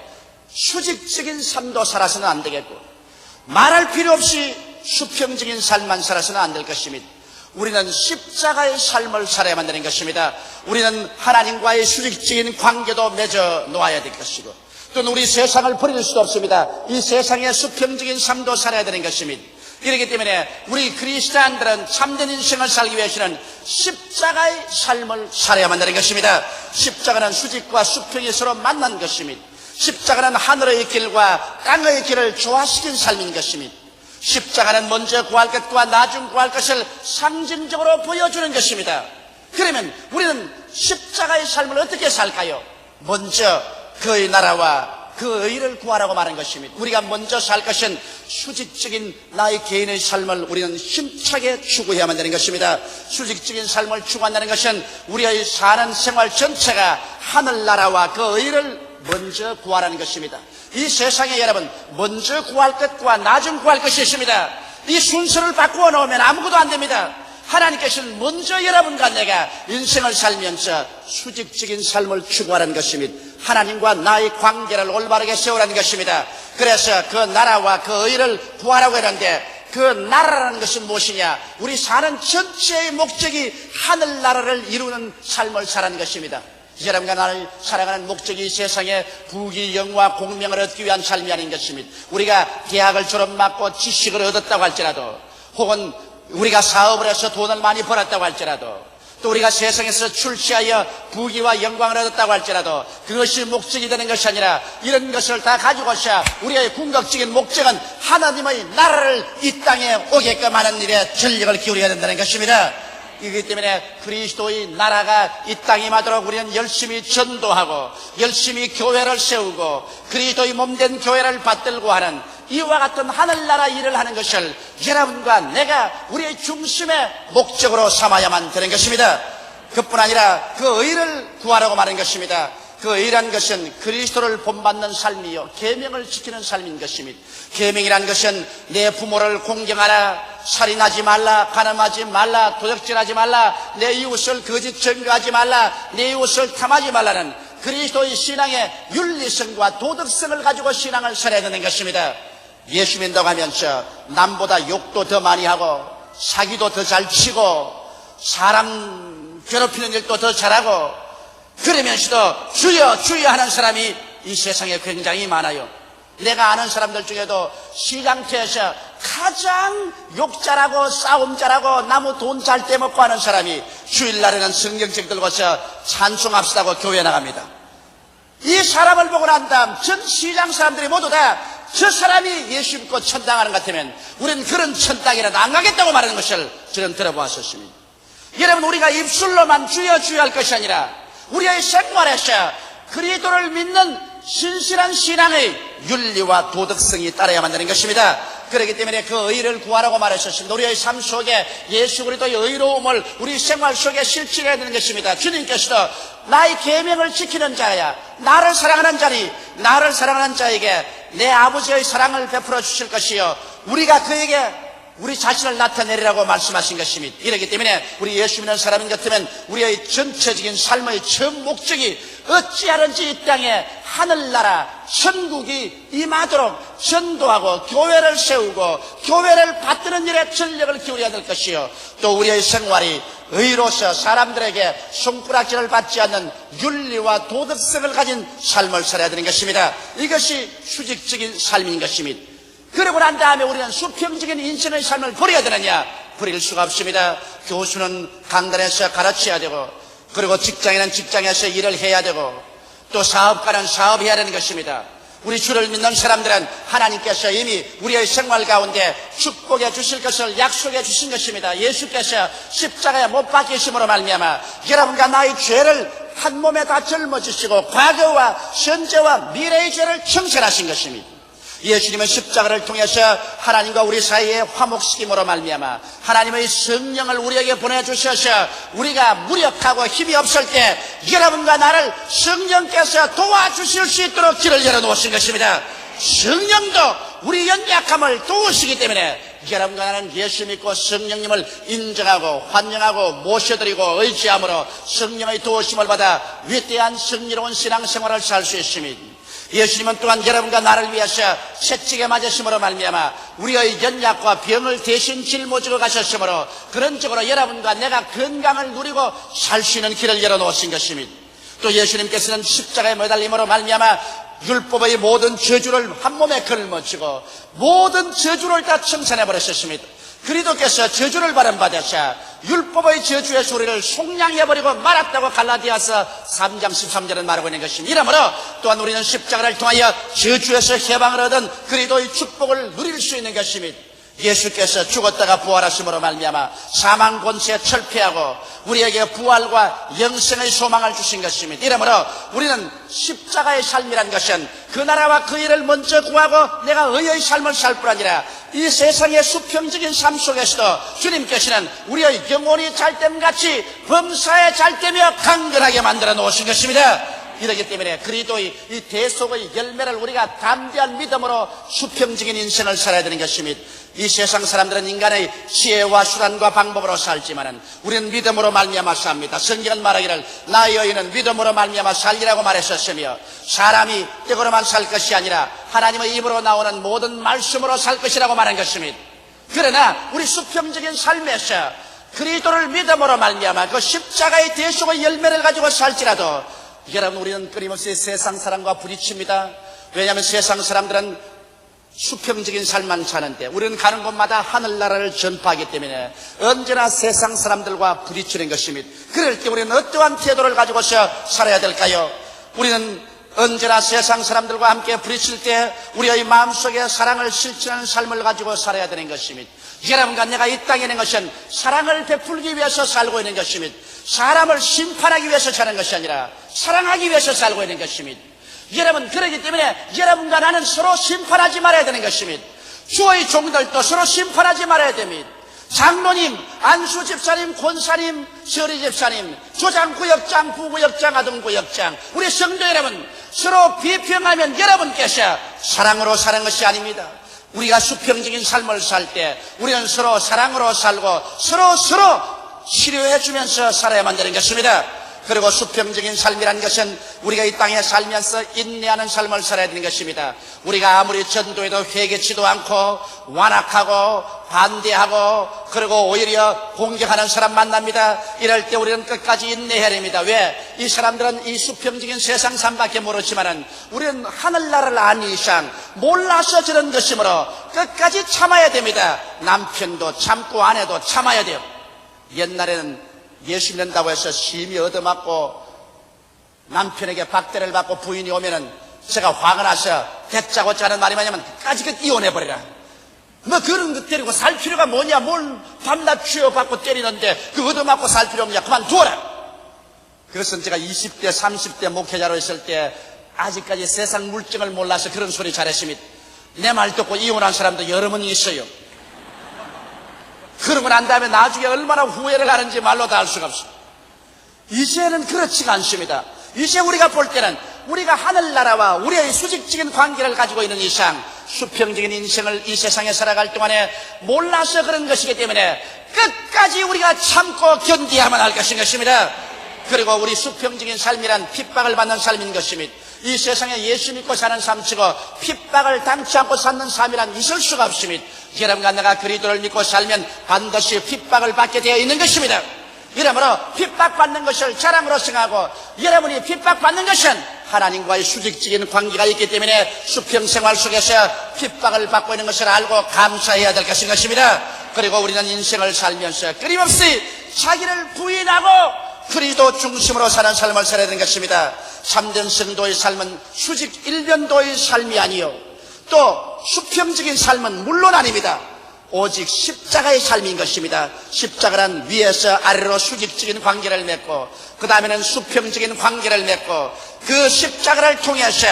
수직적인 삶도 살아서는 안 되겠고 말할 필요 없이 수평적인 삶만 살아서는 안 될 것입니다. 우리는 십자가의 삶을 살아야만 되는 것입니다. 우리는 하나님과의 수직적인 관계도 맺어 놓아야 될 것이고, 또는 우리 세상을 버릴 수도 없습니다. 이 세상의 수평적인 삶도 살아야 되는 것입니다. 이렇기 때문에 우리 그리스도인들은 참된 인생을 살기 위해서는 십자가의 삶을 살아야만 되는 것입니다. 십자가는 수직과 수평이 서로 만난 것입니다. 십자가는 하늘의 길과 땅의 길을 조화시킨 삶인 것입니다. 십자가는 먼저 구할 것과 나중 구할 것을 상징적으로 보여주는 것입니다. 그러면 우리는 십자가의 삶을 어떻게 살까요? 먼저 그의 나라와 그 의를 구하라고 말한 것입니다. 우리가 먼저 살 것은 수직적인 나의 개인의 삶을 우리는 힘차게 추구해야만 되는 것입니다. 수직적인 삶을 추구한다는 것은 우리의 사는 생활 전체가 하늘나라와 그 의를 먼저 구하라는 것입니다. 이 세상에 여러분 먼저 구할 것과 나중 구할 것이 있습니다. 이 순서를 바꾸어 놓으면 아무것도 안 됩니다. 하나님께서는 먼저 여러분과 내가 인생을 살면서 수직적인 삶을 추구하라는 것입니다. 하나님과 나의 관계를 올바르게 세우라는 것입니다. 그래서 그 나라와 그 의를 구하라고 했는데 그 나라라는 것은 무엇이냐? 우리 사는 전체의 목적이 하늘나라를 이루는 삶을 살아가는 것입니다. 여러분과 나를 살아가는 목적이 세상에 부귀 영화 공명을 얻기 위한 삶이 아닌 것입니다. 우리가 대학을 졸업하고 지식을 얻었다고 할지라도 혹은 우리가 사업을 해서 돈을 많이 벌었다고 할지라도 또 우리가 세상에서 출세하여 부귀와 영광을 얻었다고 할지라도 그것이 목적이 되는 것이 아니라 이런 것을 다 가지고서 우리의 궁극적인 목적은 하나님의 나라를 이 땅에 오게끔 하는 일에 전력을 기울여야 된다는 것입니다. 이기 때문에 그리스도의 나라가 이 땅에 임하도록 우리는 열심히 전도하고 열심히 교회를 세우고 그리스도의 몸된 교회를 받들고 하는 이와 같은 하늘나라 일을 하는 것을 여러분과 내가 우리의 중심의 목적으로 삼아야만 되는 것입니다. 그뿐 아니라 그 의를 구하라고 말한 것입니다. 그 의라는 것은 그리스도를 본받는 삶이요 계명을 지키는 삶인 것입니다. 계명이란 것은 내 부모를 공경하라, 살인하지 말라, 간음하지 말라, 도적질하지 말라, 내 이웃을 거짓 증거하지 말라, 내 이웃을 탐하지 말라는 그리스도의 신앙의 윤리성과 도덕성을 가지고 신앙을 살아야 되는 것입니다. 예수 믿는다고 하면서 남보다 욕도 더 많이 하고 사기도 더 잘 치고 사람 괴롭히는 일도 더 잘하고 그러면서도 주여 주여 하는 사람이 이 세상에 굉장히 많아요. 내가 아는 사람들 중에도 시장터에서 가장 욕 잘하고 싸움 잘하고 나무 돈 잘 떼먹고 하는 사람이 주일날에는 성경책 들고서 찬송합시다고 교회 나갑니다. 이 사람을 보고 난 다음 전 시장 사람들이 모두 다 저 사람이 예수 믿고 천당하는 것 같으면 우리는 그런 천당이라도 안 가겠다고 말하는 것을 저는 들어보았었습니다. 여러분 우리가 입술로만 주여 주여 할 것이 아니라 우리의 생활에서 그리스도를 믿는 신실한 신앙의 윤리와 도덕성이 따라야만 되는 것입니다. 그렇기 때문에 그 의를 구하라고 말하셨습니다. 우리의 삶 속에 예수 그리스도의 의로움을 우리 생활 속에 실천해야 되는 것입니다. 주님께서도 나의 계명을 지키는 자야, 나를 사랑하는 자니 나를 사랑하는 자에게 내 아버지의 사랑을 베풀어 주실 것이요 우리가 그에게 우리 자신을 나타내리라고 말씀하신 것입니다. 이렇기 때문에 우리 예수 믿는 사람인 같으면 우리의 전체적인 삶의 전 목적이 어찌하든지 이 땅에 하늘나라 천국이 임하도록 전도하고 교회를 세우고 교회를 받드는 일에 전력을 기울여야 될 것이요 또 우리의 생활이 의로서 사람들에게 손가락질을 받지 않는 윤리와 도덕성을 가진 삶을 살아야 되는 것입니다. 이것이 수직적인 삶인 것입니다. 그러고 난 다음에 우리는 수평적인 인생의 삶을 버려야 되느냐? 버릴 수가 없습니다. 교수는 강단에서 가르쳐야 되고 그리고 직장인은 직장에서 일을 해야 되고 또 사업가는 사업해야 되는 것입니다. 우리 주를 믿는 사람들은 하나님께서 이미 우리의 생활 가운데 축복해 주실 것을 약속해 주신 것입니다. 예수께서 십자가에 못 박히심으로 말미암아 여러분과 나의 죄를 한 몸에 다 짊어지시고 과거와 현재와 미래의 죄를 청산하신 것입니다. 예수님은 십자가를 통해서 하나님과 우리 사이에 화목시킴으로 말미암아 하나님의 성령을 우리에게 보내주셔서 우리가 무력하고 힘이 없을 때 여러분과 나를 성령께서 도와주실 수 있도록 길을 열어놓으신 것입니다. 성령도 우리 연약함을 도우시기 때문에 여러분과 나는 예수 믿고 성령님을 인정하고 환영하고 모셔드리고 의지함으로 성령의 도우심을 받아 위대한 승리로운 신앙생활을 살 수 있습니다. 예수님은 또한 여러분과 나를 위해서 채찍에 맞으심으로 말미암아 우리의 연약과 병을 대신 짊어지고 가셨으므로 그런 쪽으로 여러분과 내가 건강을 누리고 살 수 있는 길을 열어놓으신 것입니다. 또 예수님께서는 십자가에 매달림으로 말미암아 율법의 모든 저주를 한 몸에 걸머지고 모든 저주를 다 청산해버렸습니다. 그리스도께서 저주를 받으사 율법의 저주의 소리를 속량해버리고 말았다고 갈라디아서 3장 13절은 말하고 있는 것입니다. 이러므로 또한 우리는 십자가를 통하여 저주에서 해방을 얻은 그리스도의 축복을 누릴 수 있는 것입니다. 예수께서 죽었다가 부활하심으로 말미암아 사망 권세 철폐하고 우리에게 부활과 영생의 소망을 주신 것입니다. 이러므로 우리는 십자가의 삶이란 것은 그 나라와 그 일을 먼저 구하고 내가 의의 삶을 살 뿐 아니라 이 세상의 수평적인 삶 속에서도 주님께서는 우리의 영혼이 잘됨같이 범사에 잘되며 강건하게 만들어 놓으신 것입니다. 이러기 때문에 그리스도의 이 대속의 열매를 우리가 담대한 믿음으로 수평적인 인생을 살아야 되는 것입니다. 이 세상 사람들은 인간의 지혜와 수단과 방법으로 살지만은 우리는 믿음으로 말미암아 삽니다. 성경은 말하기를 나의 여인은 믿음으로 말미암아 살리라고 말했었으며 사람이 뜻으로만 살 것이 아니라 하나님의 입으로 나오는 모든 말씀으로 살 것이라고 말한 것입니다. 그러나 우리 수평적인 삶에서 그리스도를 믿음으로 말미암아 그 십자가의 대속의 열매를 가지고 살지라도 여러분 우리는 끊임없이 세상 사람과 부딪힙니다. 왜냐하면 세상 사람들은 수평적인 삶만 사는데 우리는 가는 곳마다 하늘나라를 전파하기 때문에 언제나 세상 사람들과 부딪히는 것입니다. 그럴 때 우리는 어떠한 태도를 가지고서 살아야 될까요? 우리는 언제나 세상 사람들과 함께 부딪힐 때 우리의 마음속에 사랑을 실천하는 삶을 가지고 살아야 되는 것입니다. 여러분과 내가 이 땅에 있는 것은 사랑을 베풀기 위해서 살고 있는 것입니다. 사람을 심판하기 위해서 사는 것이 아니라 사랑하기 위해서 살고 있는 것입니다. 여러분 그렇기 때문에 여러분과 나는 서로 심판하지 말아야 되는 것입니다. 주의 종들도 서로 심판하지 말아야 됩니다. 장로님, 안수 집사님, 권사님, 서리 집사님, 조장구역장, 부구역장, 아동구역장 우리 성도 여러분 서로 비평하면 여러분께서 사랑으로 사는 것이 아닙니다. 우리가 수평적인 삶을 살 때 우리는 서로 사랑으로 살고 서로 치료해 주면서 살아야만 되는 것입니다. 그리고 수평적인 삶이라는 것은 우리가 이 땅에 살면서 인내하는 삶을 살아야 되는 것입니다. 우리가 아무리 전도해도 회개치도 않고 완악하고 반대하고 그리고 오히려 공격하는 사람 만납니다. 이럴 때 우리는 끝까지 인내해야 됩니다. 왜? 이 사람들은 이 수평적인 세상 삶밖에 모르지만은 우리는 하늘나라를 아는 이상 몰라서 저런 것이므로 끝까지 참아야 됩니다. 남편도 참고 아내도 참아야 돼요. 옛날에는 예수 믿는다고 해서 심히 얻어맞고 남편에게 박대를 받고 부인이 오면은 제가 화가 나서 대짜고짜 하는 말이 뭐냐면 끝까지 이혼해버리라. 뭐 그런 거 때리고 살 필요가 뭐냐. 뭘 밤낮 취업받고 때리는데 그 얻어맞고 살 필요 없냐. 그만두어라. 그것은 제가 20대 30대 목회자로 있을 때 아직까지 세상 물정을 몰라서 그런 소리 잘했습니다. 내 말 듣고 이혼한 사람도 여러 명 있어요. 그러고 난 다음에 나중에 얼마나 후회를 하는지 말로 다 알 수가 없습니다. 이제는 그렇지가 않습니다. 이제 우리가 볼 때는 우리가 하늘나라와 우리의 수직적인 관계를 가지고 있는 이상 수평적인 인생을 이 세상에 살아갈 동안에 몰라서 그런 것이기 때문에 끝까지 우리가 참고 견디야만 할 것입니다. 그리고 우리 수평적인 삶이란 핍박을 받는 삶인 것입니다. 이 세상에 예수 믿고 사는 삶치고 핍박을 당치 않고 사는 삶이란 있을 수가 없습니다. 여러분과 내가 그리스도를 믿고 살면 반드시 핍박을 받게 되어 있는 것입니다. 이러므로 핍박받는 것을 자랑으로 생각하고 여러분이 핍박받는 것은 하나님과의 수직적인 관계가 있기 때문에 수평생활 속에서 핍박을 받고 있는 것을 알고 감사해야 될 것입니다. 그리고 우리는 인생을 살면서 끊임없이 자기를 부인하고 그리스도 중심으로 사는 삶을 살아야 되는 것입니다. 참된 성도의 삶은 수직 일변도의 삶이 아니요 또 수평적인 삶은 물론 아닙니다. 오직 십자가의 삶인 것입니다. 십자가란 위에서 아래로 수직적인 관계를 맺고 그 다음에는 수평적인 관계를 맺고 그 십자가를 통해서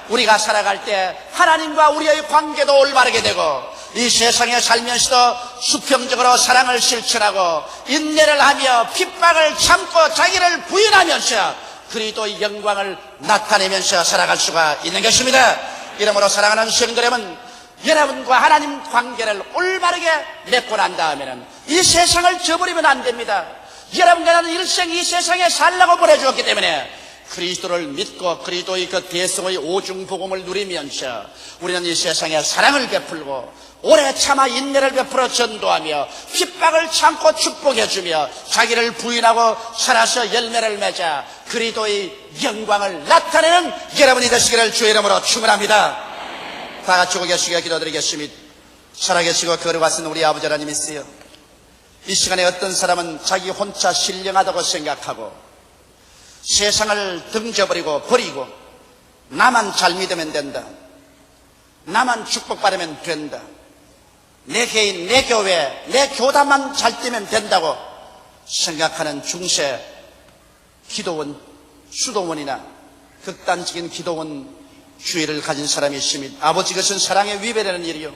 우리가 살아갈 때 하나님과 우리의 관계도 올바르게 되고 이 세상에 살면서도 수평적으로 사랑을 실천하고 인내를 하며 핍박을 참고 자기를 부인하면서 그리스도의 영광을 나타내면서 살아갈 수가 있는 것입니다. 이러므로 사랑하는 성도 여러분, 여러분과 하나님 관계를 올바르게 맺고 난 다음에는 이 세상을 저버리면 안 됩니다. 여러분과 나는 일생 이 세상에 살라고 보내주었기 때문에 그리스도를 믿고 그리스도의 그 대성의 오중복음을 누리면서 우리는 이 세상에 사랑을 베풀고 오래 참아 인내를 베풀어 전도하며 핍박을 참고 축복해주며 자기를 부인하고 살아서 열매를 맺어 그리스도의 영광을 나타내는 여러분이 되시기를 주의 이름으로 축원합니다. 다 같이 고개 숙여 기도드리겠습니다. 살아계시고 걸어가신 우리 아버지 하나님 있어요. 이 시간에 어떤 사람은 자기 혼자 신령하다고 생각하고 세상을 등져버리고 버리고 나만 잘 믿으면 된다. 나만 축복받으면 된다. 내 개인, 내 교회, 내 교단만 잘 되면 된다고 생각하는 중세 기도원, 수도원이나 극단적인 기도원 주의를 가진 사람이 있습니다. 아버지, 그것은 사랑의 위배라는 일이요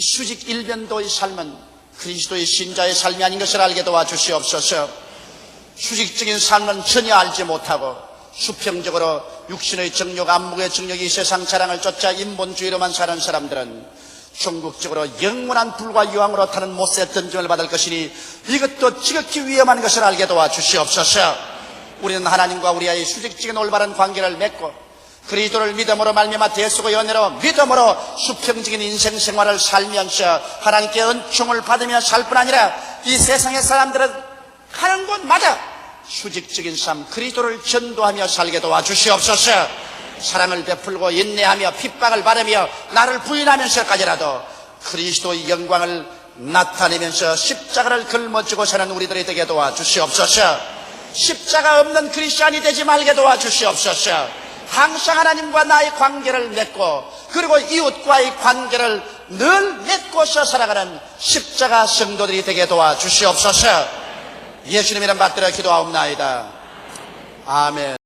수직 일변도의 삶은 그리스도의 신자의 삶이 아닌 것을 알게 도와주시옵소서. 수직적인 삶은 전혀 알지 못하고 수평적으로 육신의 정욕, 안목의 정욕이 세상 자랑을 쫓아 인본주의로만 사는 사람들은 궁극적으로 영원한 불과 유황으로 타는 못새 던짐을 받을 것이니 이것도 지극히 위험한 것을 알게 도와주시옵소서. 우리는 하나님과 우리와의 수직적인 올바른 관계를 맺고 그리스도를 믿음으로 말미암아 대속의 연애로 믿음으로 수평적인 인생 생활을 살면서 하나님께 은총을 받으며 살 뿐 아니라 이 세상의 사람들은 가는 곳마다 수직적인 삶 그리스도를 전도하며 살게 도와주시옵소서. 사랑을 베풀고 인내하며 핍박을 받으며 나를 부인하면서까지라도 그리스도의 영광을 나타내면서 십자가를 걸머쥐고 사는 우리들이 되게 도와주시옵소서. 십자가 없는 크리스찬이 되지 말게 도와주시옵소서. 항상 하나님과 나의 관계를 맺고 그리고 이웃과의 관계를 늘 맺고서 살아가는 십자가 성도들이 되게 도와주시옵소서. 예수님 이름 받들어 기도하옵나이다. 아멘.